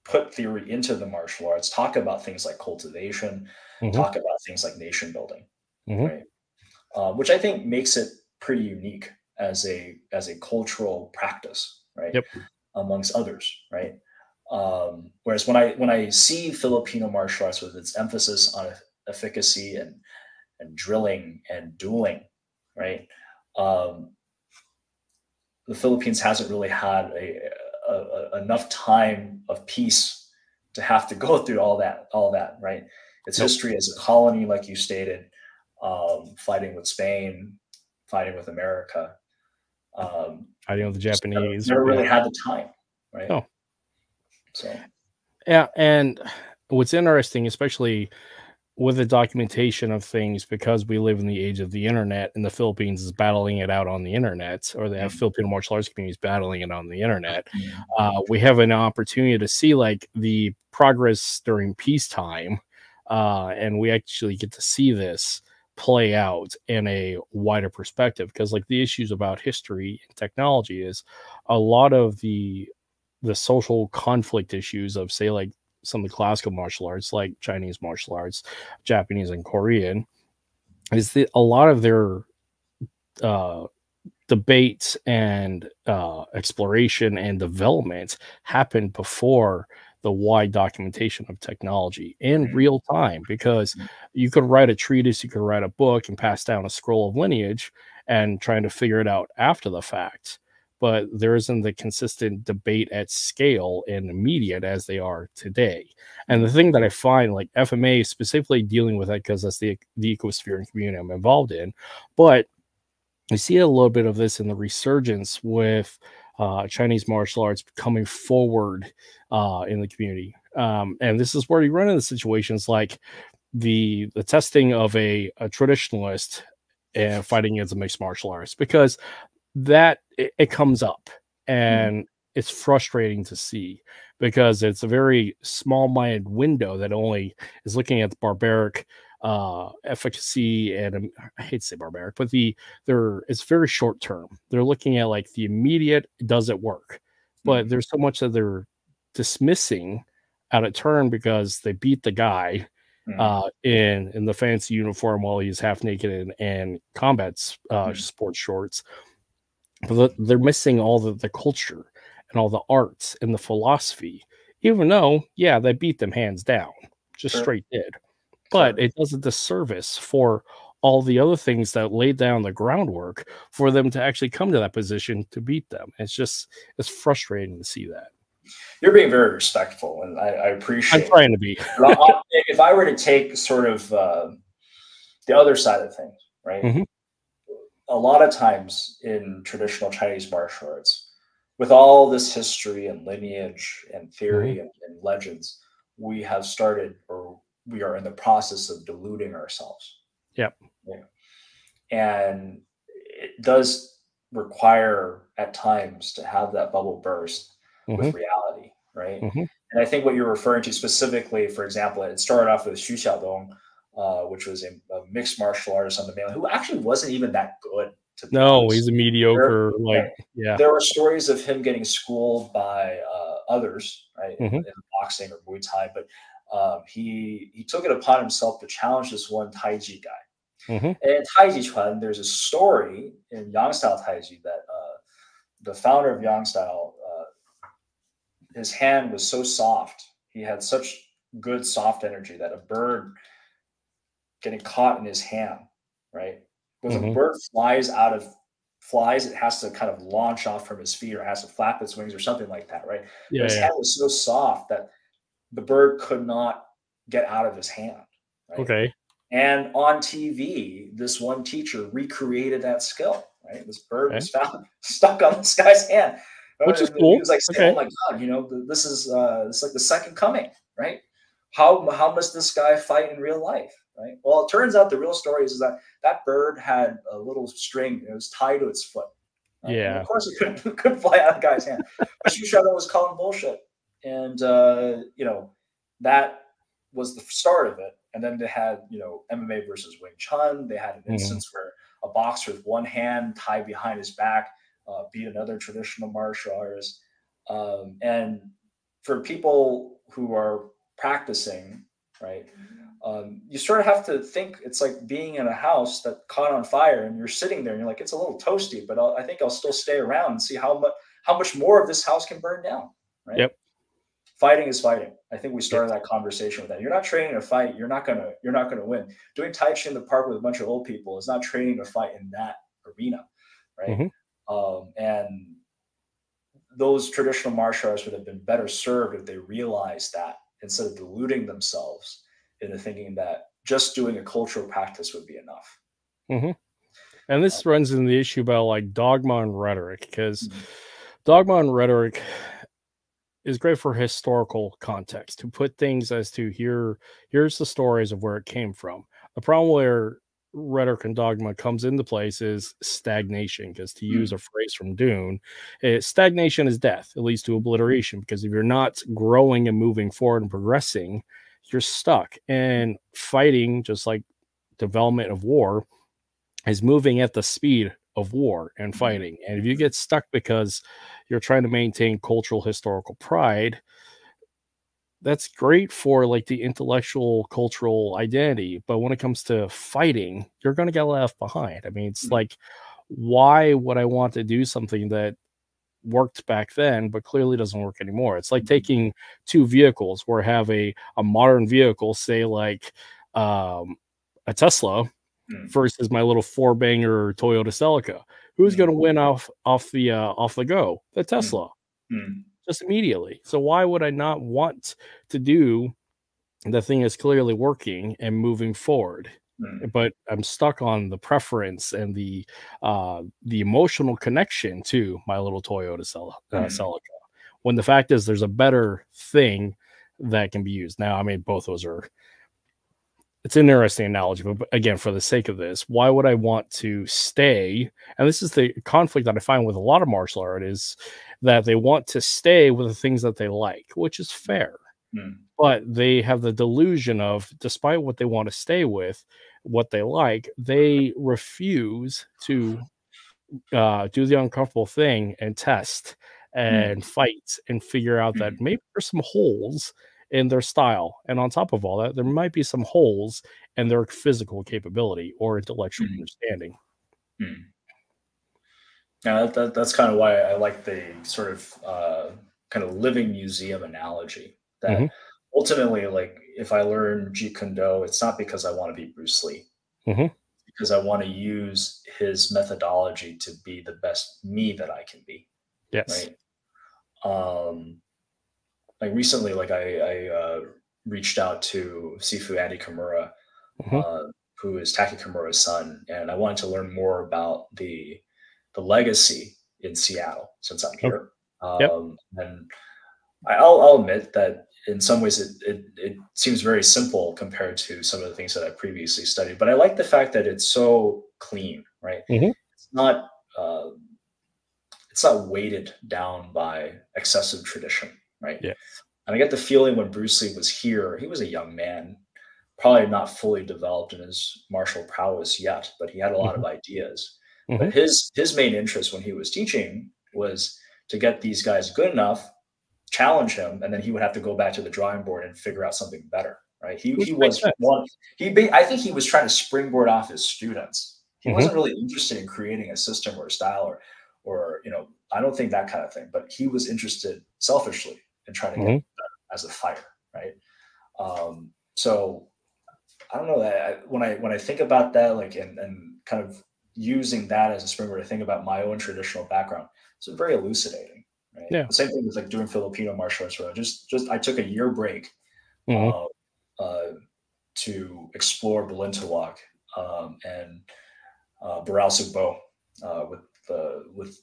put theory into the martial arts, talk about things like cultivation, talk about things like nation building, right? Which I think makes it pretty unique as a cultural practice, right? Amongst others, right? Whereas when I see Filipino martial arts with its emphasis on efficacy and drilling and dueling, right? The Philippines hasn't really had enough time of peace to have to go through all that, right? Its history as a colony, like you stated, fighting with Spain, fighting with America, fighting with the Japanese. Never really had the time, right? No. So yeah, and what's interesting, especially with the documentation of things, because we live in the age of the internet, and the Philippines is battling it out on the internet, or they have Filipino martial arts communities battling it on the internet. We have an opportunity to see like the progress during peacetime, and we actually get to see this play out in a wider perspective, because like the issues about history and technology is a lot of the social conflict issues of, say, like some of the classical martial arts, like Chinese martial arts, Japanese and Korean, is that a lot of their debates and exploration and development happened before the wide documentation of technology in real time, because you could write a treatise, you could write a book and pass down a scroll of lineage and trying to figure it out after the fact. But there isn't the consistent debate at scale and immediate as they are today. And the thing that I find, like FMA specifically dealing with that, because that's the ecosphere and community I'm involved in, but I see a little bit of this in the resurgence with Chinese martial arts coming forward in the community. And this is where you run into situations like the testing of a traditionalist and fighting against a mixed martial arts, because that it comes up, and it's frustrating to see, because it's a very small-minded window that only is looking at the barbaric efficacy, and I hate to say barbaric, but it's very short term. They're looking at like the immediate, does it work? But there's so much that they're dismissing out of turn because they beat the guy in the fancy uniform while he's half naked and combat sports shorts. But they're missing all the culture and all the arts and the philosophy, even though, yeah, they beat them hands down, just straight did. But it does a disservice for all the other things that laid down the groundwork for them to actually come to that position to beat them. It's frustrating to see that. You're being very respectful, and I appreciate it. I'm trying to be. If I were to take sort of the other side of things, right? A lot of times in traditional Chinese martial arts, with all this history and lineage and theory and legends, we have started, or we are in the process of deluding ourselves. Yep. Yeah. And it does require at times to have that bubble burst with reality, right? And I think what you're referring to specifically, for example, it started off with Xu Xiaodong, which was a mixed martial artist on the mainland, who actually wasn't even that good. No, he's a mediocre. There were stories of him getting schooled by others, right, in boxing or Muay Thai, but he took it upon himself to challenge this one Taiji guy. And in Taijiquan, there's a story in Yang style Taiji that the founder of Yang style, his hand was so soft, he had such good soft energy that a bird getting caught in his hand, right? When a bird flies, it has to kind of launch off from his feet, or has to flap its wings or something like that, right? Yeah, but his hand was so soft that the bird could not get out of his hand. Right? Okay. And on TV, this one teacher recreated that skill, right? This bird was found stuck on this guy's hand. Which is cool. He was like, saying, oh my God, this is like the second coming, right? How must this guy fight in real life, right? Well, it turns out the real story is that that bird had a little string. It was tied to its foot. Right? Yeah. And of course, it couldn't fly out of the guy's hand. But Xu Xiaodong was calling bullshit. And, that was the start of it. And then they had, MMA versus Wing Chun. They had an instance where a boxer with one hand tied behind his back beat another traditional martial artist. And for people who are practicing, right, you sort of have to think it's like being in a house that caught on fire, and you're sitting there and you're like, it's a little toasty, but I think I'll still stay around and see how much more of this house can burn down, right? Yep. Fighting is fighting. I think we started that conversation with that. You're not training to fight. You're not gonna win. Doing Tai Chi in the park with a bunch of old people is not training to fight in that arena, right? And those traditional martial arts would have been better served if they realized that, instead of deluding themselves into thinking that just doing a cultural practice would be enough. And this runs into the issue about like dogma and rhetoric, because dogma and rhetoric is great for historical context, to put things as to here's the stories of where it came from. The problem where rhetoric and dogma comes into place is stagnation, because to use a phrase from Dune, stagnation is death. It leads to obliteration, because if you're not growing and moving forward and progressing, you're stuck. And fighting, just like development of war, is moving at the speed of war and fighting. And if you get stuck because you're trying to maintain cultural historical pride, that's great for like the intellectual cultural identity, but when it comes to fighting, you're going to get left behind. I mean, it's like, why would I want to do something that worked back then but clearly doesn't work anymore? It's like taking two vehicles, where have a modern vehicle, say like a Tesla, versus my little four banger Toyota Celica. Who's going to win off the go? The Tesla. Just immediately. So why would I not want to do the thing that's clearly working and moving forward? But I'm stuck on the preference and the emotional connection to my little Toyota Celica. When the fact is, there's a better thing that can be used. Now, I mean, both those are. It's an interesting analogy, but again, for the sake of this, why would I want to stay? And this is the conflict that I find with a lot of martial art, is that they want to stay with the things that they like, which is fair. But they have the delusion of, despite what they want to stay with, what they like, they refuse to do the uncomfortable thing and test and fight and figure out that maybe there's some holes in their style. And on top of all that, there might be some holes in their physical capability or intellectual understanding. Yeah, that's kind of why I like the sort of kind of living museum analogy. That ultimately, like, if I learn Jeet Kune Do, it's not because I want to be Bruce Lee, because I want to use his methodology to be the best me that I can be. Yes. Right. Like recently, like I reached out to Shifu Andy Kimura, who is Taki Kimura's son, and I wanted to learn more about the legacy in Seattle, since I'm here. And I'll admit that in some ways it seems very simple compared to some of the things that I previously studied, but I like the fact that it's so clean, right? It's not weighted down by excessive tradition. Right. Yeah. And I get the feeling when Bruce Lee was here, he was a young man, probably not fully developed in his martial prowess yet, but he had a lot of ideas. But his main interest when he was teaching was to get these guys good enough, challenge him, and then he would have to go back to the drawing board and figure out something better. Right. I think he was trying to springboard off his students. He wasn't really interested in creating a system or a style or I don't think that kind of thing, but he was interested selfishly in trying to get better as a fighter, right? So I don't know that when I think about that, like, and kind of using that as a springboard to think about my own traditional background, it's very elucidating, right? Yeah. The same thing with like doing Filipino martial arts. I took a year break to explore Balintawak and Baral Sugbo with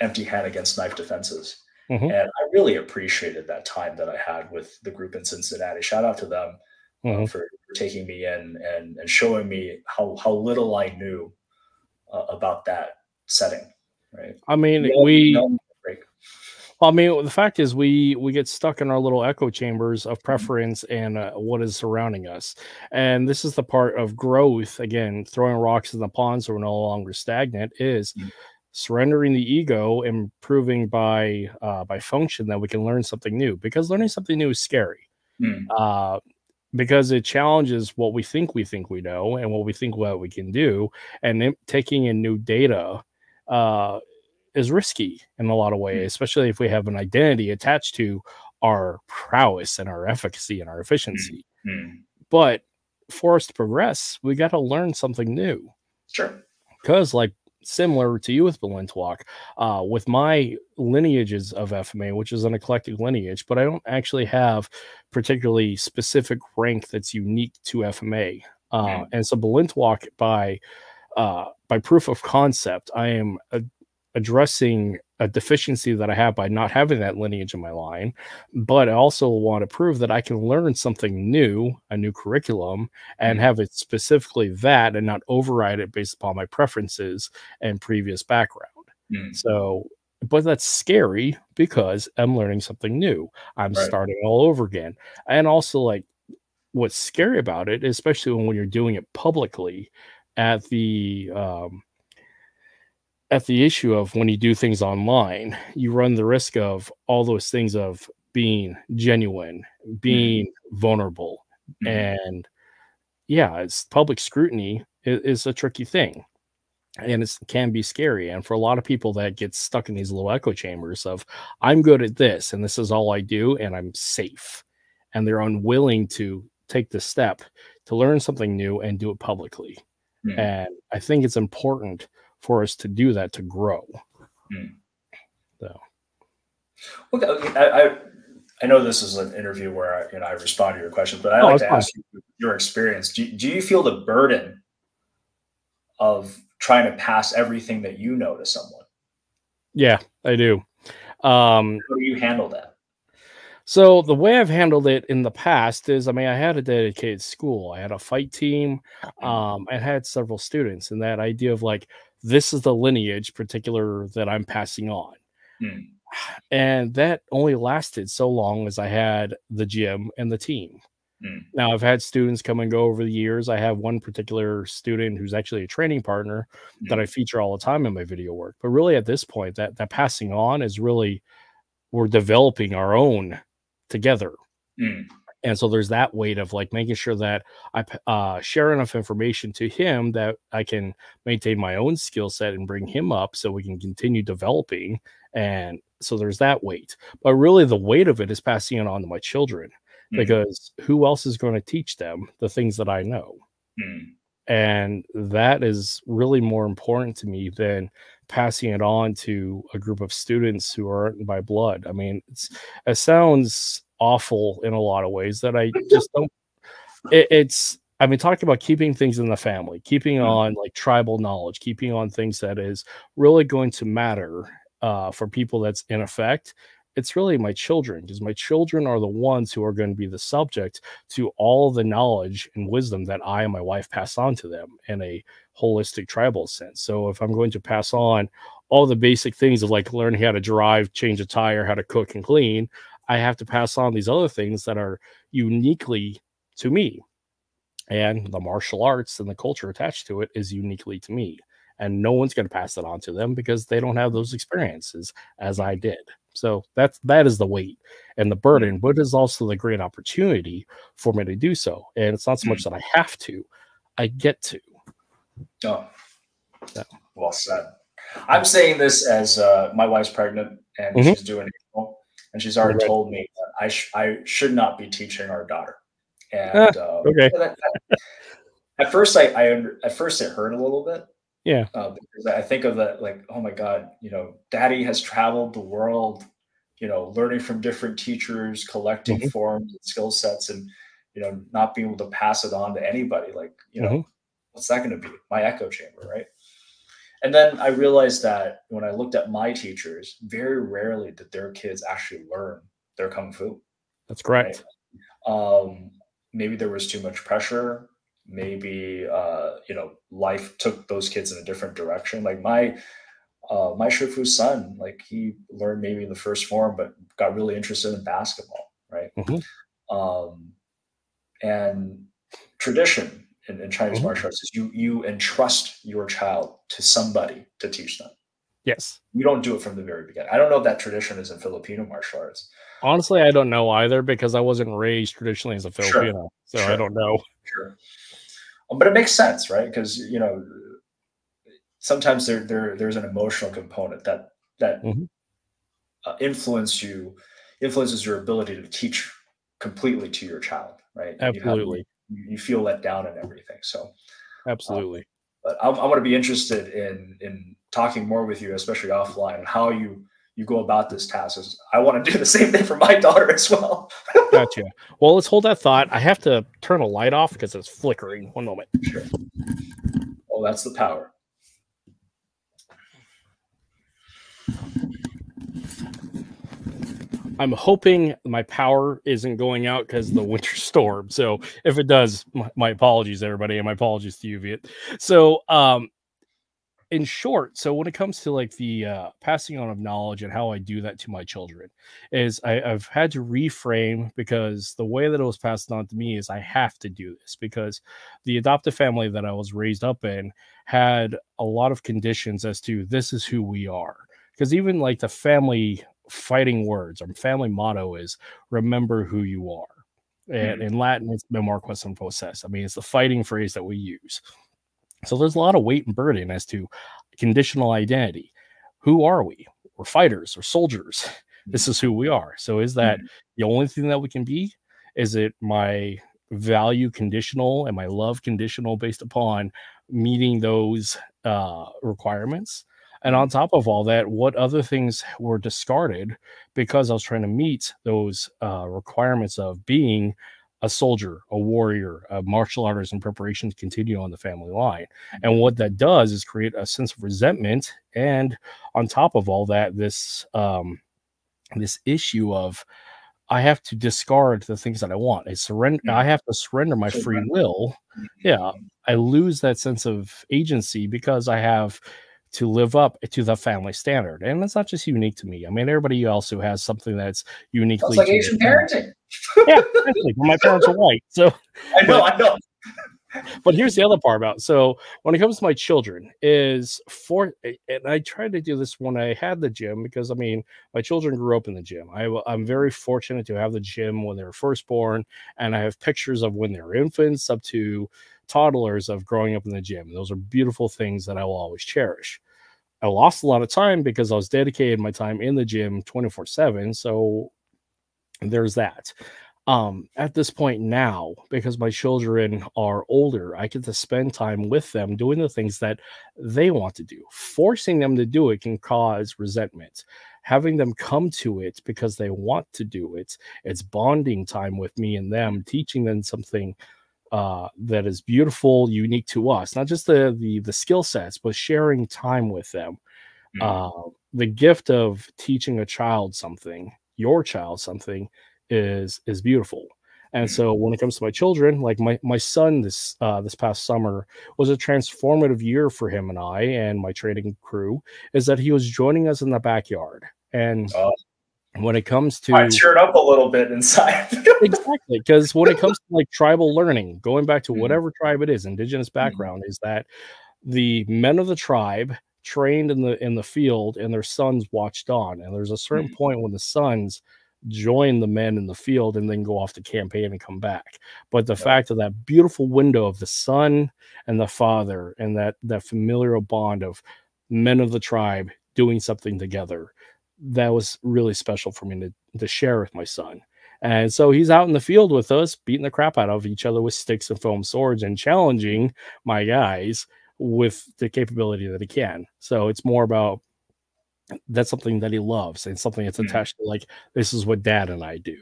empty hand against knife defenses. And I really appreciated that time that I had with the group in Cincinnati. Shout out to them for taking me in and showing me how little I knew about that setting. Right. I mean, the fact is we get stuck in our little echo chambers of preference and what is surrounding us. And this is the part of growth. Again, throwing rocks in the pond so we're no longer stagnant is surrendering the ego and proving by function that we can learn something new, because learning something new is scary. Because it challenges what we think we know and what we think what we can do, and taking in new data is risky in a lot of ways, especially if we have an identity attached to our prowess and our efficacy and our efficiency. But for us to progress, we got to learn something new. Sure. Because, like, similar to you with Balintawak, with my lineages of FMA, which is an eclectic lineage, but I don't actually have particularly specific rank that's unique to FMA. And so Balintawak, by proof of concept, I am addressing a deficiency that I have by not having that lineage in my line, but I also want to prove that I can learn something new, a new curriculum, and have it specifically that and not override it based upon my preferences and previous background. So, but that's scary because I'm learning something new. I'm starting all over again. And also, like, what's scary about it, especially when you're doing it publicly at the issue of when you do things online, you run the risk of all those things of being genuine, being vulnerable. And yeah, it's public scrutiny is a tricky thing. And it can be scary. And for a lot of people that get stuck in these little echo chambers of, I'm good at this, and this is all I do, and I'm safe. And they're unwilling to take the step to learn something new and do it publicly. And I think it's important for us to do that to grow. So, okay, I know this is an interview where I respond to your question, but I like to ask you your experience. Do you feel the burden of trying to pass everything that you know to someone? Yeah, I do. How do you handle that? So the way I've handled it in the past is, I mean, I had a dedicated school. I had a fight team. I had several students, and that idea of like, this is the lineage particular that I'm passing on. And that only lasted so long as I had the gym and the team. Now, I've had students come and go over the years. I have one particular student who's actually a training partner that I feature all the time in my video work. But really at this point, that passing on is really, we're developing our own together. And so there's that weight of like making sure that I share enough information to him that I can maintain my own skill set and bring him up so we can continue developing. And so there's that weight. But really the weight of it is passing it on to my children, because who else is going to teach them the things that I know? And that is really more important to me than passing it on to a group of students who aren't by blood. I mean, it sounds awful in a lot of ways that I just don't. I've been talking about keeping things in the family, keeping on like tribal knowledge, keeping on things that is really going to matter for people that's in effect. It's really my children, because my children are the ones who are going to be the subject to all the knowledge and wisdom that I and my wife pass on to them in a holistic tribal sense. So if I'm going to pass on all the basic things of like learning how to drive, change a tire, how to cook and clean, I have to pass on these other things that are uniquely to me. And the martial arts and the culture attached to it is uniquely to me. And no one's going to pass that on to them because they don't have those experiences as I did. So that is the weight and the burden, but it is also the great opportunity for me to do so. And it's not so much that I have to, I get to. Oh, well said. I'm saying this as my wife's pregnant and she's doing it, and she's already told me that I should not be teaching our daughter. And okay. At first it hurt a little bit. Yeah. Because I think of that like, oh my God, daddy has traveled the world, learning from different teachers, collecting forms and skill sets, and, not being able to pass it on to anybody. Like, what's that going to be? My echo chamber, right? And then I realized that when I looked at my teachers, very rarely did their kids actually learn their Kung Fu. That's correct. Right? Maybe there was too much pressure. Maybe, life took those kids in a different direction. Like my Shifu son, like he learned maybe in the first form, but got really interested in basketball. Right. And tradition in Chinese martial arts is you entrust your child to somebody to teach them. Yes. You don't do it from the very beginning. I don't know if that tradition is in Filipino martial arts. Honestly, I don't know either, because I wasn't raised traditionally as a Filipino. So I don't know. Sure. But it makes sense, right? Because, sometimes there's an emotional component that influences your ability to teach completely to your child, right? Absolutely. You feel let down and everything. So absolutely. But I'm going to be interested in talking more with you, especially offline, on how you go about this task. I want to do the same thing for my daughter as well. Gotcha. Well, let's hold that thought. I have to turn a light off because it's flickering. One moment. Sure. Oh, that's the power. I'm hoping my power isn't going out because of the winter storm. So if it does, my apologies, everybody, and my apologies to you, Viet. So in short, so when it comes to like the passing on of knowledge and how I do that to my children, is I've had to reframe, because the way that it was passed on to me is I have to do this because the adoptive family that I was raised up in had a lot of conditions as to this is who we are. Because even like the family fighting words, our family motto is remember who you are. And in Latin, it's memor quem possess. I mean, it's the fighting phrase that we use. So there's a lot of weight and burden as to conditional identity. Who are we? We're fighters or soldiers. This is who we are. So is that the only thing that we can be? Is it my value conditional and my love conditional based upon meeting those requirements? And on top of all that, what other things were discarded because I was trying to meet those requirements of being a soldier, a warrior, a martial artist in preparation to continue on the family line. And what that does is create a sense of resentment. And on top of all that, this this issue of I have to discard the things that I want. I have to surrender my free will. Yeah. I lose that sense of agency because I have to live up to the family standard. And that's not just unique to me. I mean, everybody else who has something that's uniquely like Asian parenting. Yeah, exactly. Well, my parents are white. So I know. But here's the other part about, so when it comes to my children is and I tried to do this when I had the gym, because I mean, my children grew up in the gym. I'm very fortunate to have the gym when they were first born, and I have pictures of when they were infants up to toddlers of growing up in the gym. Those are beautiful things that I will always cherish. I lost a lot of time because I was dedicated my time in the gym 24/7. So there's that. At this point now, because my children are older, I get to spend time with them doing the things that they want to do. Forcing them to do it can cause resentment. Having them come to it because they want to do it, it's bonding time with me and them, teaching them something that is beautiful, unique to us, not just the skill sets, but sharing time with them. The gift of teaching a child something, your child something, is beautiful. And so when it comes to my children, like my son, this past summer was a transformative year for him and I and my training crew, is that he was joining us in the backyard. And when it comes to, I cheered up a little bit inside. Exactly, because when it comes to like tribal learning, going back to whatever tribe it is, indigenous background, is that the men of the tribe trained in the field and their sons watched on. And there's a certain point when the sons join the men in the field and then go off to campaign and come back. But the fact of that beautiful window of the son and the father and that familial bond of men of the tribe doing something together, that was really special for me to share with my son. And so he's out in the field with us, beating the crap out of each other with sticks and foam swords and challenging my guys with the capability that he can. So it's more about, that's something that he loves and something that's attached to, like, this is what dad and I do.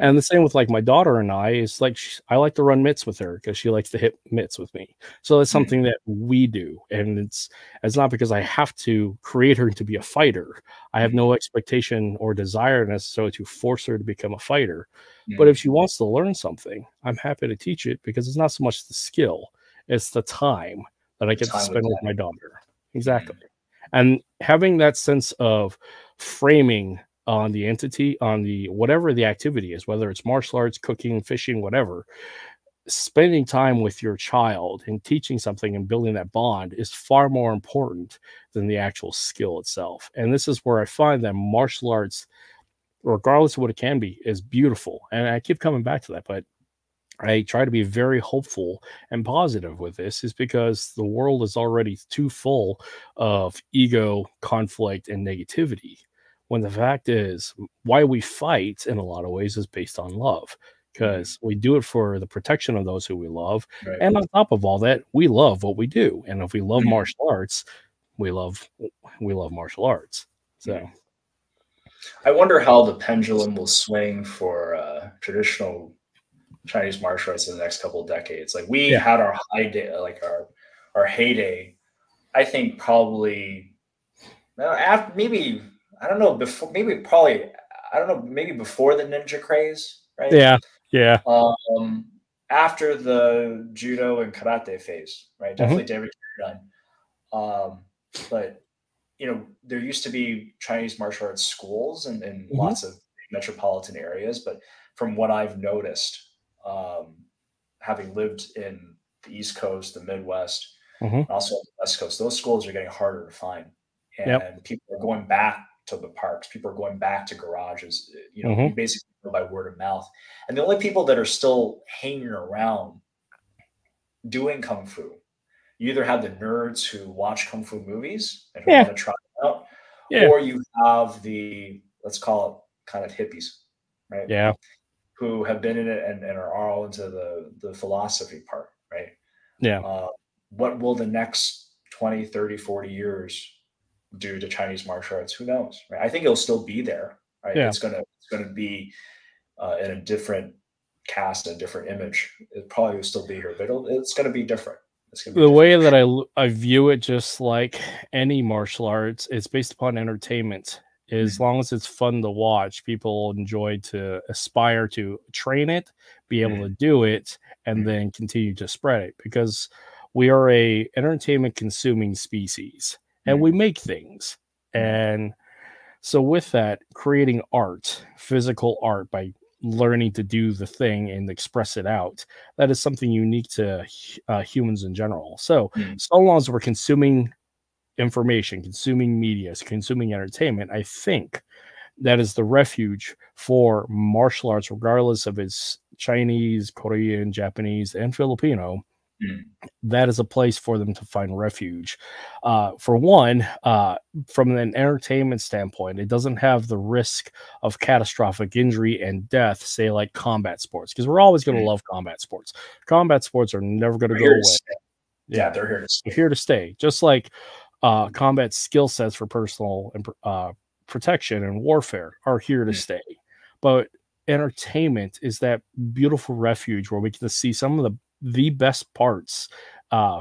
And the same with like my daughter and I, is like, I like to run mitts with her because she likes to hit mitts with me. So that's something that we do. And it's not because I have to create her to be a fighter. I have no expectation or desire necessarily to force her to become a fighter. But if she wants to learn something, I'm happy to teach it, because it's not so much the skill, it's the time that I get to spend with my daughter. Exactly. And having that sense of framing on the entity, on the whatever the activity is, whether it's martial arts, cooking, fishing, whatever, spending time with your child and teaching something and building that bond is far more important than the actual skill itself. And this is where I find that martial arts, regardless of what it can be, is beautiful. And I keep coming back to that, but I try to be very hopeful and positive with this, is because the world is already too full of ego, conflict, and negativity. When the fact is, why we fight in a lot of ways is based on love, because we do it for the protection of those who we love. And on top of all that, we love what we do. And if we love martial arts, we love martial arts. So I wonder how the pendulum will swing for traditional Chinese martial arts in the next couple of decades. Like we had our high day, like our heyday. I think probably after, maybe, I don't know, before, maybe probably I don't know, maybe before the ninja craze, right? Yeah. Yeah. After the judo and karate phase, right? Definitely David carried on. But you know, there used to be Chinese martial arts schools in lots of metropolitan areas, but from what I've noticed, having lived in the East Coast, the Midwest, and also on the West Coast, those schools are getting harder to find, and people are going back to the parks. People are going back to garages. You know, you basically go by word of mouth, and the only people that are still hanging around doing kung fu, you either have the nerds who watch kung fu movies and who want to try it out, or you have the, let's call it kind of hippies, right? Yeah. Who have been in it and are all into the philosophy part, right? Yeah. What will the next 20, 30, 40 years do to Chinese martial arts? Who knows, right? I think it'll still be there, right? Yeah. It's gonna be in a different cast, a different image. It probably will still be here, but it's going to be different. The way that I view it, just like any martial arts, it's based upon entertainment. As long as it's fun to watch, people enjoy to aspire to train it, be able to do it, and then continue to spread it, because we are a entertainment consuming species and we make things. And so with that, creating art, physical art, by learning to do the thing and express it out, that is something unique to humans in general. So long as we're consuming information, consuming media, consuming entertainment, I think that is the refuge for martial arts, regardless of its Chinese, Korean, Japanese, and Filipino. That is a place for them to find refuge. For one, from an entertainment standpoint, it doesn't have the risk of catastrophic injury and death, say like combat sports, because we're always going to love combat sports. Combat sports are never going to go away. Yeah, they're here to stay. They're here to stay. Just like combat skill sets for personal and protection and warfare are here to stay. But entertainment is that beautiful refuge where we get to see some of the best parts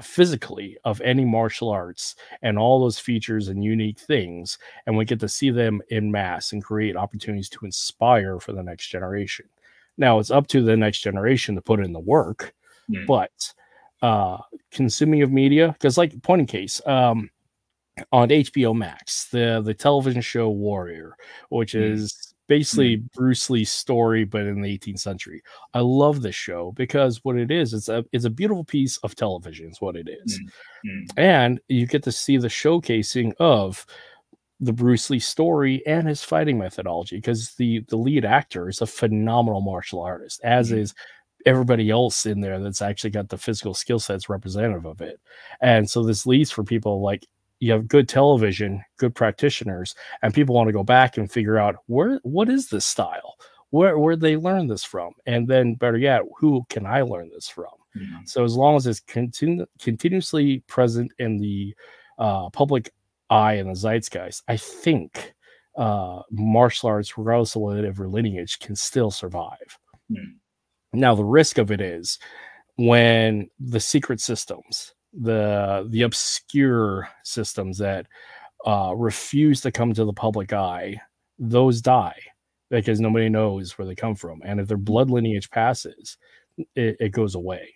physically of any martial arts and all those features and unique things, and we get to see them in mass and create opportunities to inspire for the next generation. Now it's up to the next generation to put in the work, but consuming of media, because like point in case, on HBO Max, the television show Warrior, which is basically Bruce Lee's story, but in the 18th century. I love this show because what it is, it's a beautiful piece of television is what it is. And you get to see the showcasing of the Bruce Lee story and his fighting methodology, because the lead actor is a phenomenal martial artist, as is everybody else in there that's actually got the physical skill sets representative of it. And so this leads for people like, you have good television, good practitioners, and people want to go back and figure out what is this style? Where they learn this from? And then better yet, who can I learn this from? So as long as it's continuously present in the public eye and the zeitgeist, I think martial arts, regardless of whatever lineage, can still survive. Now, the risk of it is when the secret systems, the obscure systems that refuse to come to the public eye, those die because nobody knows where they come from. And if their blood lineage passes, it goes away.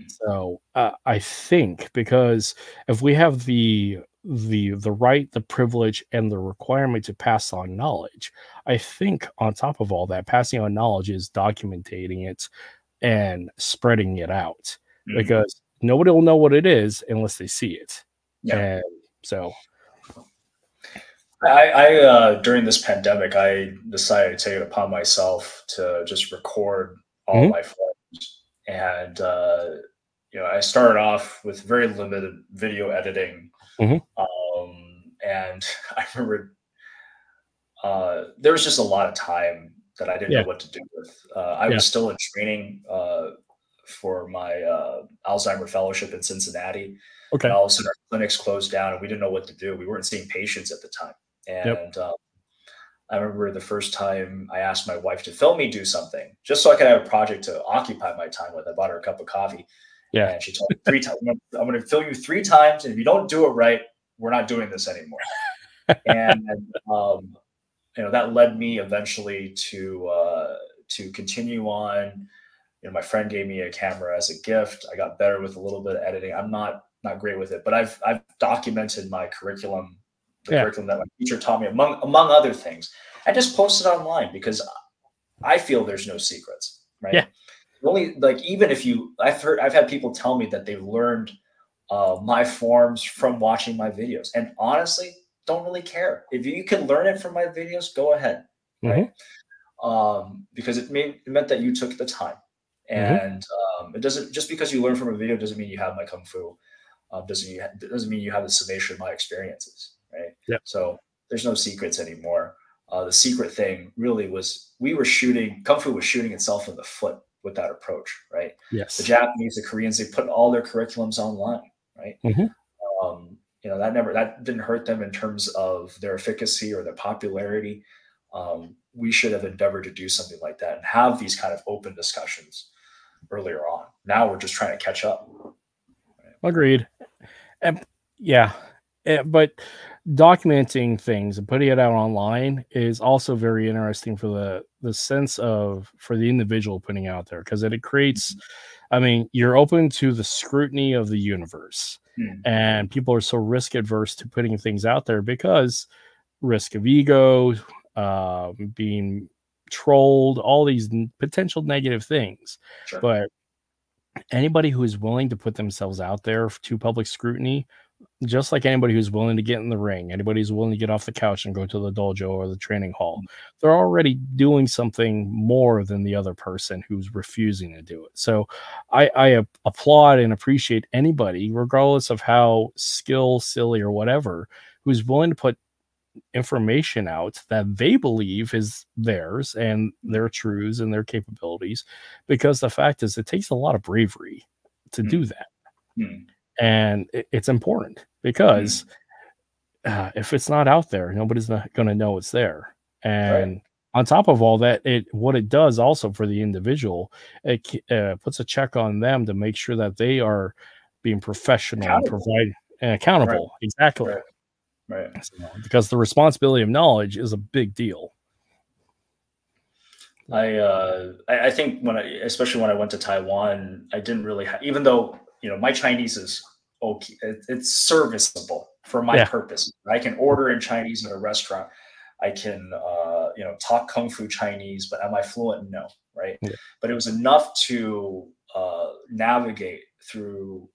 So I think, because if we have the right, the privilege, and the requirement to pass on knowledge, I think on top of all that, passing on knowledge is documenting it and spreading it out, because nobody will know what it is unless they see it. And so I during this pandemic, I decided to take it upon myself to just record all my forms. And you know, I started off with very limited video editing. And I remember there was just a lot of time that I didn't know what to do with. I was still in training for my Alzheimer fellowship in Cincinnati. And all of a sudden our clinics closed down and we didn't know what to do. We weren't seeing patients at the time. And I remember the first time I asked my wife to film me do something just so I could have a project to occupy my time with. I bought her a cup of coffee. And she told me 3 times, I'm going to film you 3 times. And if you don't do it right, we're not doing this anymore. And that led me eventually to continue on. My friend gave me a camera as a gift. I got better with a little bit of editing. I'm not great with it, but I've documented my curriculum, the curriculum that my teacher taught me, among other things. I just posted online because I feel there's no secrets, right? Yeah. Only, like, even if I've had people tell me that they've learned my forms from watching my videos, and honestly, don't really care. If you can learn it from my videos, go ahead, right? Because it meant that you took the time. And it doesn't, just because you learn from a video doesn't mean you have my kung fu. Doesn't mean you have the summation of my experiences, right? Yep. So there's no secrets anymore. The secret thing really was kung fu was shooting itself in the foot with that approach, right? Yes. The Japanese, the Koreans, they put all their curriculums online, right? That didn't hurt them in terms of their efficacy or their popularity. We should have endeavored to do something like that and have these kind of open discussions earlier on. Now we're just trying to catch up. Right? Agreed. But documenting things and putting it out online is also very interesting for the sense of, for the individual putting it out there, because it creates, I mean, you're open to the scrutiny of the universe, and people are so risk adverse to putting things out there because risk of ego, being trolled, all these potential negative things. Sure. But anybody who is willing to put themselves out there to public scrutiny, just like anybody who's willing to get in the ring, anybody who's willing to get off the couch and go to the dojo or the training hall, they're already doing something more than the other person who's refusing to do it. So I applaud and appreciate anybody, regardless of how silly or whatever, who's willing to put information out that they believe is theirs and their truths and their capabilities, because the fact is it takes a lot of bravery to do that. And it's important because if it's not out there, nobody's not going to know it's there. And on top of all that, what it does also for the individual, it puts a check on them to make sure that they are being professional and provide and accountable. Exactly. Right. So, because the responsibility of knowledge is a big deal. I think especially when I went to Taiwan, I didn't really even though, my Chinese is okay. It's serviceable for my purpose. I can order in Chinese at a restaurant. I can, talk Kung Fu Chinese, but am I fluent? No. Right. Yeah. But it was enough to navigate through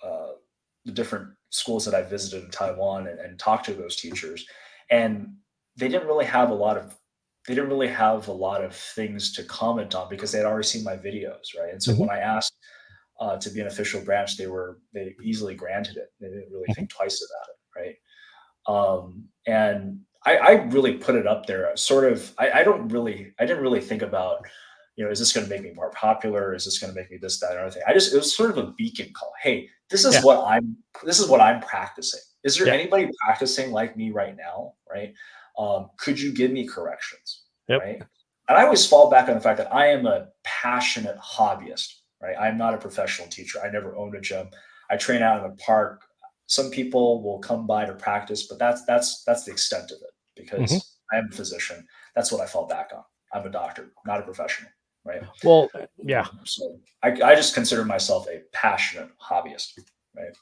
the different schools that I visited in Taiwan and talk to those teachers. And they didn't really have a lot of things to comment on because they had already seen my videos. Right. And so when I asked to be an official branch, they easily granted it. They didn't really think twice about it. Right. And I really put it up there sort of, I didn't really think about, is this going to make me more popular? Is this going to make me this, that, or other thing? It was sort of a beacon call. Hey, this is what I'm practicing. Is there anybody practicing like me right now? Right. Could you give me corrections? Right. And I always fall back on the fact that I am a passionate hobbyist. Right. I'm not a professional teacher. I never owned a gym. I train out in the park. Some people will come by to practice, but that's the extent of it because I am a physician. That's what I fall back on. I'm a doctor, not a professional. Right. Well, yeah. So I just consider myself a passionate hobbyist. Right.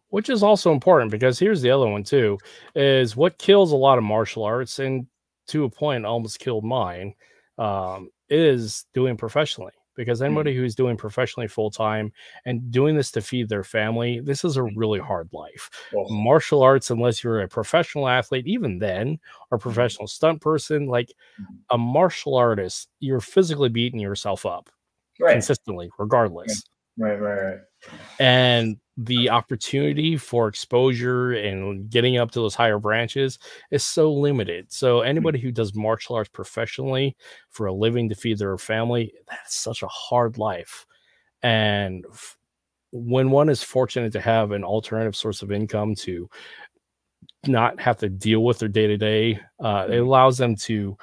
Which is also important because here's the other one too, is what kills a lot of martial arts, and to a point almost killed mine, is doing professionally. Because anybody who's doing professionally full-time and doing this to feed their family, this is a really hard life. Martial arts, unless you're a professional athlete, even then, or professional stunt person, like a martial artist, you're physically beating yourself up consistently, regardless. Right. And the opportunity for exposure and getting up to those higher branches is so limited. So anybody who does martial arts professionally for a living to feed their family, that's such a hard life. And when one is fortunate to have an alternative source of income to not have to deal with their day-to-day, it allows them to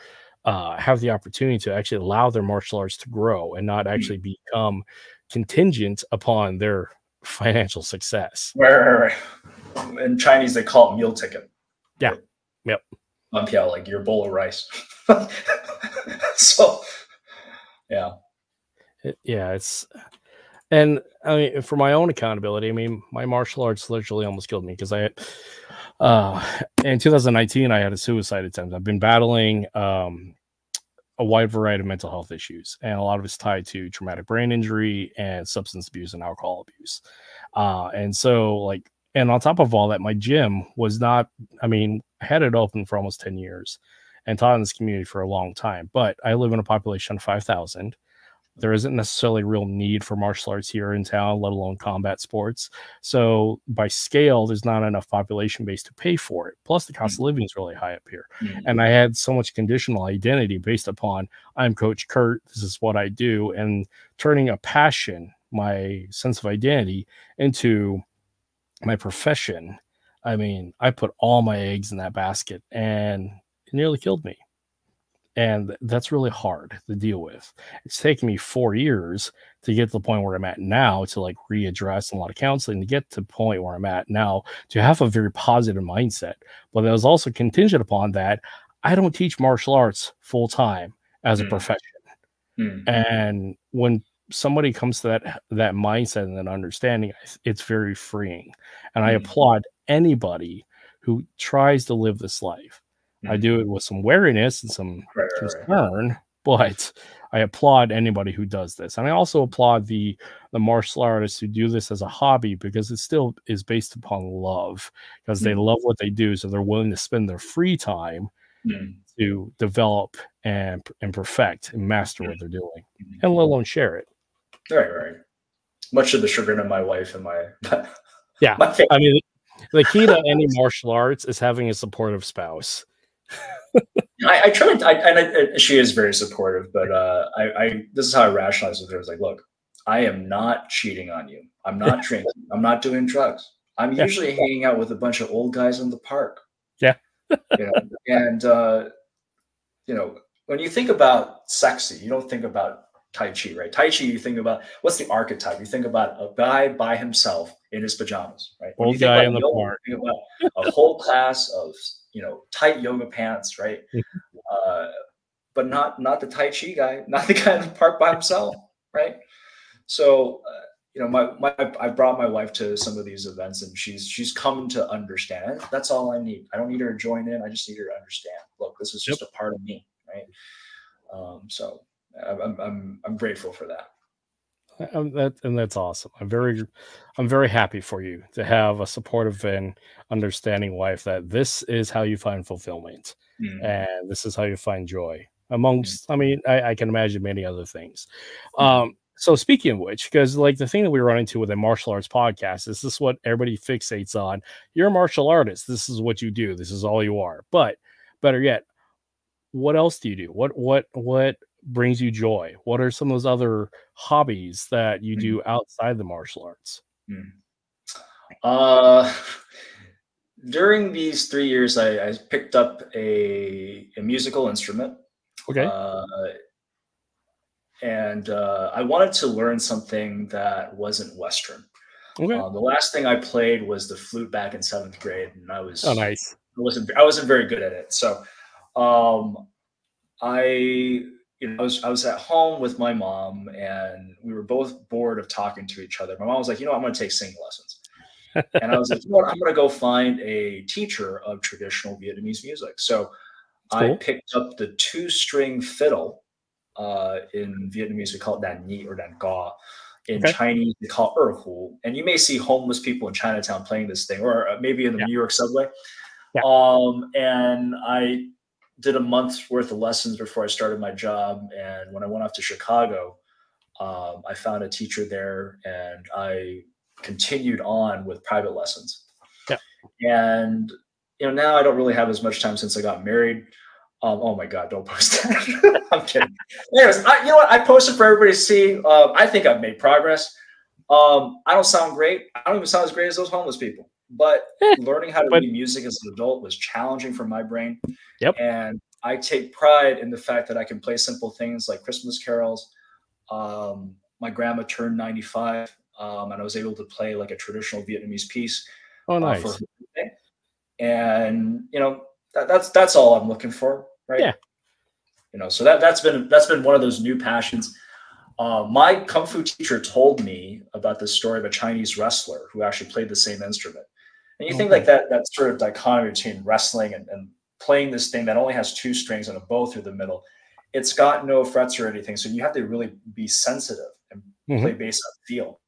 have the opportunity to actually allow their martial arts to grow and not actually become contingent upon their financial success. Right. In Chinese, they call it meal ticket. Yeah. Yep. Yeah, like your bowl of rice. So, yeah. And I mean, for my own accountability, I mean, my martial arts literally almost killed me because in 2019, I had a suicide attempt. I've been battling a wide variety of mental health issues, and a lot of it's tied to traumatic brain injury and substance abuse and alcohol abuse. And so, like, and on top of all that, my gym was not, I mean, I had it open for almost 10 years and taught in this community for a long time, but I live in a population of 5,000. There isn't necessarily a real need for martial arts here in town, let alone combat sports. So by scale, there's not enough population base to pay for it. Plus, the cost of living is really high up here. And I had so much conditional identity based upon I'm Coach Kurt, this is what I do, and turning a passion, my sense of identity, into my profession. I mean, I put all my eggs in that basket, and it nearly killed me. And that's really hard to deal with. It's taken me 4 years to get to the point where I'm at now, to like readdress a lot of counseling to get to the point where I'm at now, to have a very positive mindset. But that was also contingent upon that I don't teach martial arts full time as a profession. And when somebody comes to that mindset and that understanding, it's very freeing. And I applaud anybody who tries to live this life. I do it with some wariness and some concern, but I applaud anybody who does this. And I also applaud the martial artists who do this as a hobby, because it still is based upon love, because they love what they do. So they're willing to spend their free time to develop and perfect and master what they're doing, and let alone share it. Right. Much to the chagrin of my wife and my yeah. I mean, the key to any martial arts is having a supportive spouse. I try to, and she is very supportive, but this is how I rationalize with her. It's like, look, I am not cheating on you. I'm not drinking. I'm not doing drugs. I'm usually hanging out with a bunch of old guys in the park. Yeah. And when you think about sexy, you don't think about Tai Chi, right? Tai Chi, you think about, what's the archetype? You think about a guy by himself in his pajamas, right? When old guy in the park. You think about a whole class of tight yoga pants, right? But not the Tai Chi guy, not the guy in the park by himself, right? So I brought my wife to some of these events, and she's come to understand. That's all I need. I don't need her to join in. I just need her to understand. Look, this is just a part of me, right? So I'm grateful for that. And that's awesome. I'm very happy for you to have a supportive and understanding wife, that this is how you find fulfillment, and this is how you find joy amongst, I mean, I can imagine many other things. So speaking of which, because like the thing that we run into with a martial arts podcast is this what everybody fixates on. You're a martial artist. This is what you do. This is all you are. But better yet, what else do you do? What brings you joy? What are some of those other hobbies that you do outside the martial arts? During these 3 years, I picked up a musical instrument. Okay. And I wanted to learn something that wasn't Western. Okay. The last thing I played was the flute back in 7th grade, and I was nice. I wasn't very good at it. So I was at home with my mom, and we were both bored of talking to each other. My mom was like, I'm going to take singing lessons. And I was like, I'm going to go find a teacher of traditional Vietnamese music. So I picked up the 2-string fiddle. In Vietnamese, we call it Dan Nhi or Dan Ga. In Chinese, we call it Hu. And you may see homeless people in Chinatown playing this thing, or maybe in the New York subway. And I did a month's worth of lessons before I started my job. And when I went off to Chicago, I found a teacher there, and I continued on with private lessons. And now I don't really have as much time since I got married. Oh my God, don't post that. I'm kidding. Anyways, you know what? I posted for everybody to see. I think I've made progress. I don't sound great. I don't even sound as great as those homeless people. But learning how to read music as an adult was challenging for my brain. And I take pride in the fact that I can play simple things like Christmas carols. My grandma turned 95, and I was able to play like a traditional Vietnamese piece. Oh, nice. For her birthday. And that's all I'm looking for, right? Yeah. You know, so that's been one of those new passions. My kung fu teacher told me about the story of a Chinese wrestler who actually played the same instrument. And you think like that sort of dichotomy between wrestling and playing this thing that only has two strings and a bow through the middle. It's got no frets or anything, so you have to really be sensitive and play based on feel.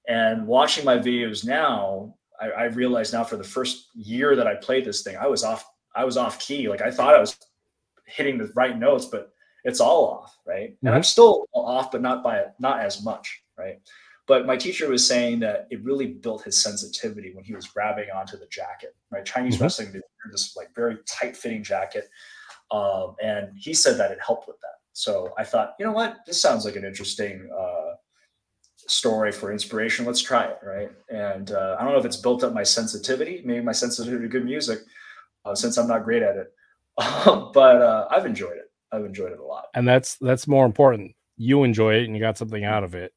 And watching my videos now, I realize now for the first year that I played this thing, I was off key. Like I thought I was hitting the right notes, but it's all off, right? And I'm still off, but not as much, right? But my teacher was saying that it really built his sensitivity when he was grabbing onto the jacket, right? Chinese wrestling, they wear this like very tight fitting jacket. And he said that it helped with that. So I thought, you know what, this sounds like an interesting story for inspiration. Let's try it, right? And I don't know if it's built up my sensitivity, maybe my sensitivity to good music, since I'm not great at it. But I've enjoyed it. I've enjoyed it a lot. And that's more important. You enjoy it and you got something out of it.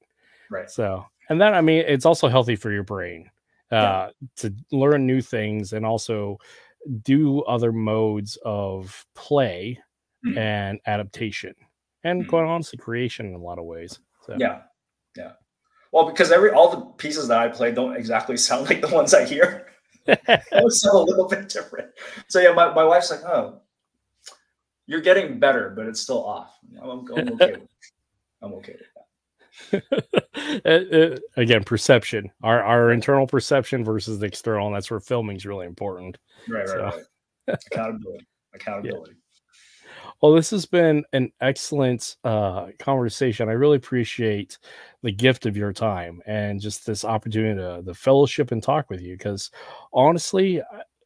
Right. So, and then, I mean, it's also healthy for your brain to learn new things and also do other modes of play and adaptation and quite honestly, creation in a lot of ways. So. Yeah. Yeah. Well, because all the pieces that I play don't exactly sound like the ones I hear. They sound a little bit different. So yeah, my wife's like, oh, you're getting better, but it's still off. I'm okay with it. I'm okay with that. Again, perception, our internal perception versus the external, and that's where filming is really important. Right. Accountability. Yeah. Well, this has been an excellent conversation. I really appreciate the gift of your time and just this opportunity to the fellowship and talk with you. Because honestly,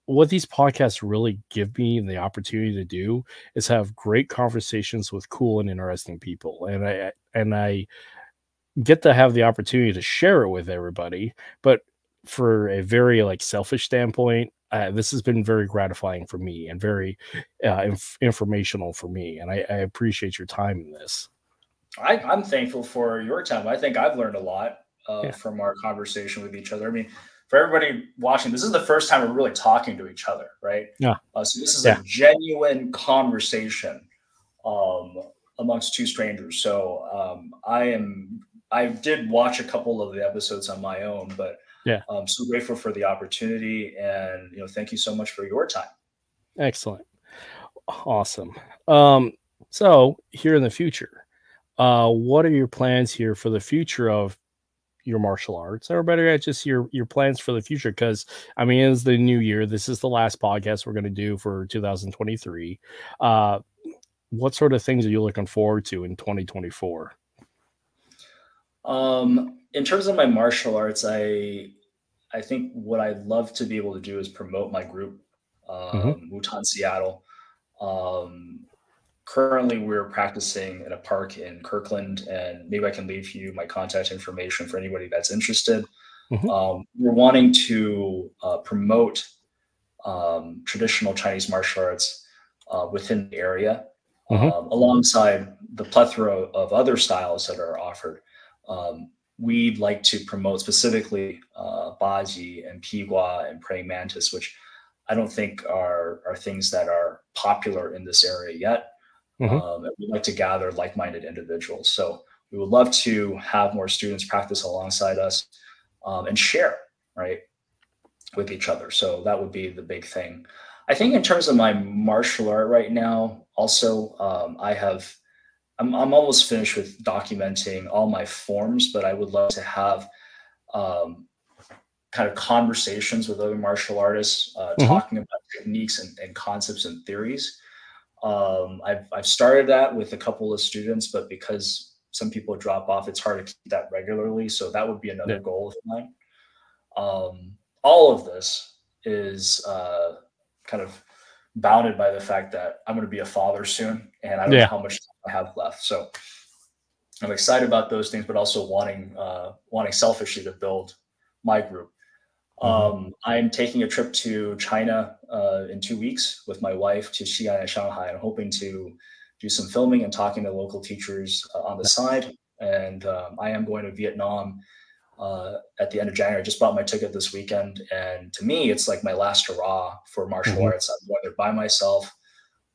what these podcasts really give me the opportunity to do is have great conversations with cool and interesting people. And I get to have the opportunity to share it with everybody. But for a very like selfish standpoint, this has been very gratifying for me and very informational for me. And I appreciate your time in this. I'm thankful for your time. I think I've learned a lot from our conversation with each other. I mean, for everybody watching, this is the first time we're really talking to each other, right? Yeah. So this is a genuine conversation amongst two strangers. So I did watch a couple of the episodes on my own, but I'm so grateful for the opportunity, and thank you so much for your time. Excellent. Awesome. So here in the future, what are your plans here for the future of your martial arts, or better yet, just your plans for the future? Because I mean, it's the new year. This is the last podcast we're going to do for 2023. What sort of things are you looking forward to in 2024? In terms of my martial arts, I think what I'd love to be able to do is promote my group, Wutan Seattle. Currently, we're practicing in a park in Kirkland, and maybe I can leave you my contact information for anybody that's interested. We're wanting to promote traditional Chinese martial arts within the area, alongside the plethora of other styles that are offered. We'd like to promote specifically Baji and Pigua and praying mantis, which I don't think are things that are popular in this area yet. We'd like to gather like-minded individuals. So we would love to have more students practice alongside us and share, right, with each other. So that would be the big thing. I think in terms of my martial art right now, also, I'm almost finished with documenting all my forms, but I would love to have kind of conversations with other martial artists, talking about techniques and concepts and theories. I've started that with a couple of students, but because some people drop off, it's hard to keep that regularly. So that would be another goal of mine. All of this is kind of bounded by the fact that I'm going to be a father soon, and I don't know how much time I have left. So I'm excited about those things, but also wanting selfishly to build my group. I'm taking a trip to China in 2 weeks with my wife to Xi'an and Shanghai. I'm hoping to do some filming and talking to local teachers on the side. And I am going to Vietnam at the end of January. I just bought my ticket this weekend, and to me, it's like my last hurrah for martial arts. I'm going there by myself.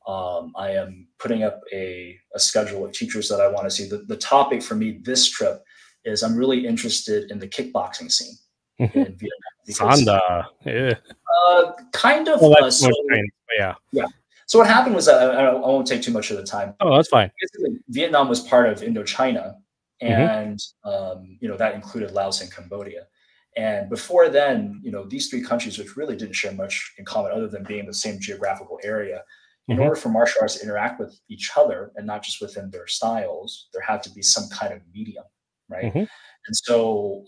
I am putting up a schedule of teachers that I want to see. The topic for me this trip is I'm really interested in the kickboxing scene in Vietnam. Because, yeah. Kind of. Well, So, yeah. So what happened was I won't take too much of the time. Oh, that's fine. Basically, Vietnam was part of Indochina, and that included Laos and Cambodia. And before then, these three countries, which really didn't share much in common other than being the same geographical area, in order for martial arts to interact with each other and not just within their styles, there had to be some kind of medium, right? And so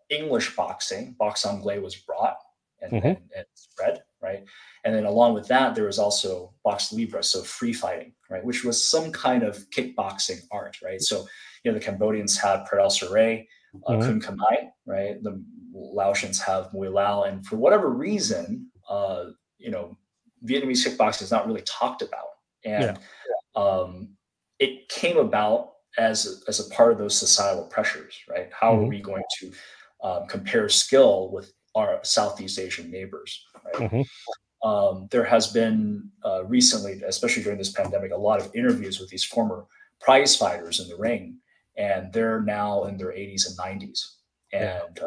English boxing, boxe anglaise, was brought and spread, right? And then along with that, there was also boxe libre, so free fighting, right? Which was some kind of kickboxing art, right? So, the Cambodians had Pradal Saray, Kun Kamai, right? The Laotians have Muay Lao. And for whatever reason, Vietnamese kickboxing is not really talked about. And it came about as a part of those societal pressures, right? How are we going to compare skill with our Southeast Asian neighbors, right? There has been recently, especially during this pandemic, a lot of interviews with these former prize fighters in the ring, and they're now in their 80s and 90s. And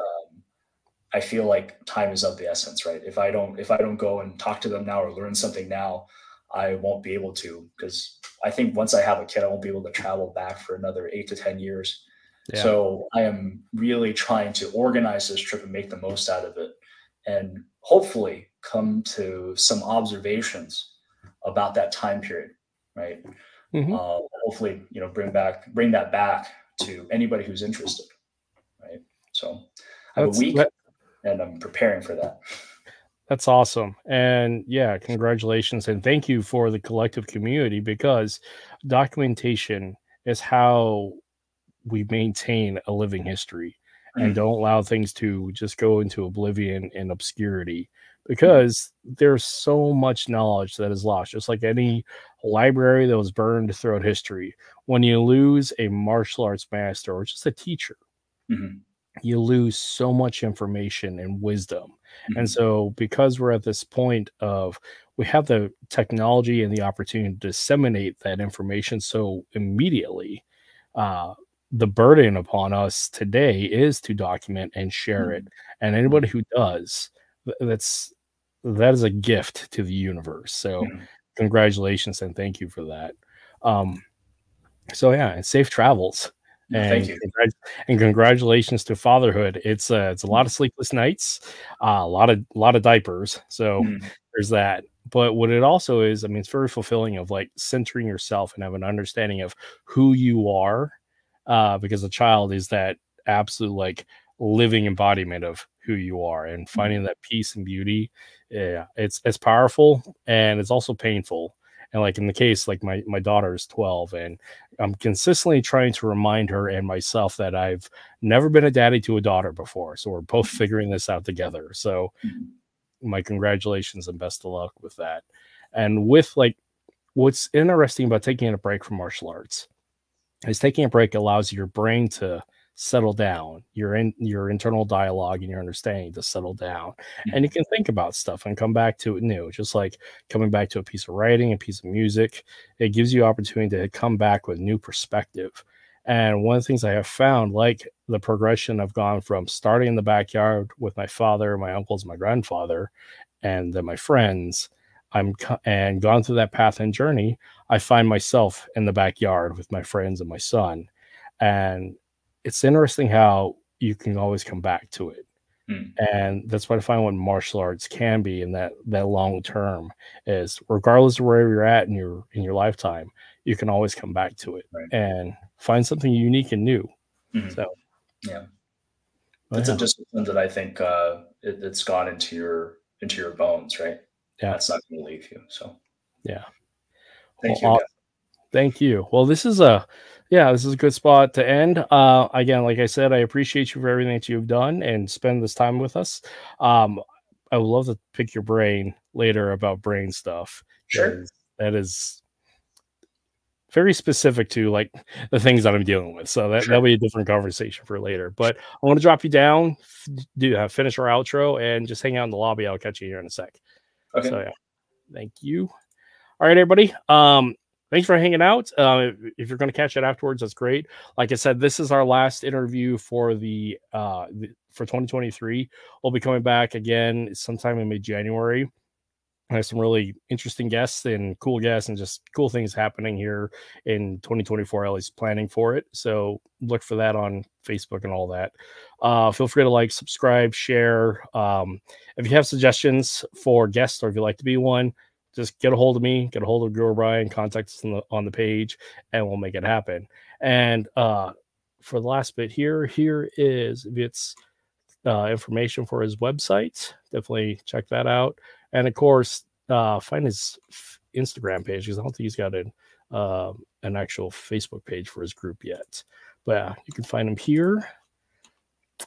I feel like time is of the essence, right? If I don't go and talk to them now or learn something now, I won't be able to, because I think once I have a kid, I won't be able to travel back for another 8 to 10 years. Yeah. So I am really trying to organize this trip and make the most out of it, and hopefully come to some observations about that time period, right? Hopefully, bring that back to anybody who's interested, right? So I have a week, and I'm preparing for that. That's awesome. And yeah, congratulations. And thank you for the collective community, because documentation is how we maintain a living history and don't allow things to just go into oblivion and obscurity, because there's so much knowledge that is lost, just like any library that was burned throughout history. When you lose a martial arts master or just a teacher, you lose so much information and wisdom. And so because we're at this point of, we have the technology and the opportunity to disseminate that information so immediately, the burden upon us today is to document and share it. And anybody who does, that is a gift to the universe. So congratulations and thank you for that. So yeah, and safe travels. And thank you. And congratulations to fatherhood. It's a lot of sleepless nights, a lot of diapers. So there's that. But what it also is, I mean, it's very fulfilling of like centering yourself and have an understanding of who you are, because a child is that absolute like living embodiment of who you are, and finding that peace and beauty. Yeah, it's powerful, and it's also painful. And like in the case, like my daughter is 12, and I'm consistently trying to remind her and myself that I've never been a daddy to a daughter before. So we're both figuring this out together. So my congratulations and best of luck with that. And with like, what's interesting about taking a break from martial arts is taking a break allows your brain to settle down, your internal dialogue and your understanding to settle down, and you can think about stuff and come back to it new. Just like coming back to a piece of writing, a piece of music, it gives you opportunity to come back with new perspective. And one of the things I have found, like the progression I've gone from starting in the backyard with my father, my uncles, my grandfather, and then my friends, and gone through that path and journey, I find myself in the backyard with my friends and my son. And it's interesting how you can always come back to it. And that's what I find what martial arts can be in that long term is, regardless of where you're at in your lifetime, you can always come back to it and find something unique and new. So yeah, it's a discipline that I think it's gone into your bones, right? Yeah, that's not going to leave you. So yeah, thank you. Thank you. Well, this is a good spot to end. Again, like I said, I appreciate you for everything that you've done and spend this time with us. I would love to pick your brain later about brain stuff. Sure. That is very specific to like the things that I'm dealing with. So that'll be a different conversation for later. But I want to drop you down, finish our outro, and just hang out in the lobby. I'll catch you here in a sec. Okay. So yeah, thank you. All right, everybody. Thanks for hanging out. If you're going to catch it afterwards, that's great. Like I said, this is our last interview for for 2023. We'll be coming back again sometime in mid-January. I have some really interesting guests and cool guests and just cool things happening here in 2024, at least planning for it. So look for that on Facebook and all that. Feel free to like, subscribe, share. If you have suggestions for guests or if you'd like to be one, just get a hold of me, get a hold of Guru Brian, contact us on the page, and we'll make it happen. And for the last bit here is Viet's information for his website. Definitely check that out. And of course, find his Instagram page because I don't think he's got an actual Facebook page for his group yet. But you can find him here.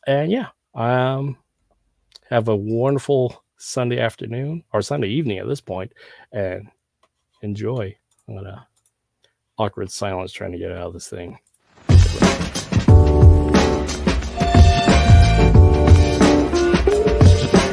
And yeah, have a wonderful Sunday afternoon or Sunday evening at this point, and enjoy. I'm gonna awkward silence trying to get out of this thing.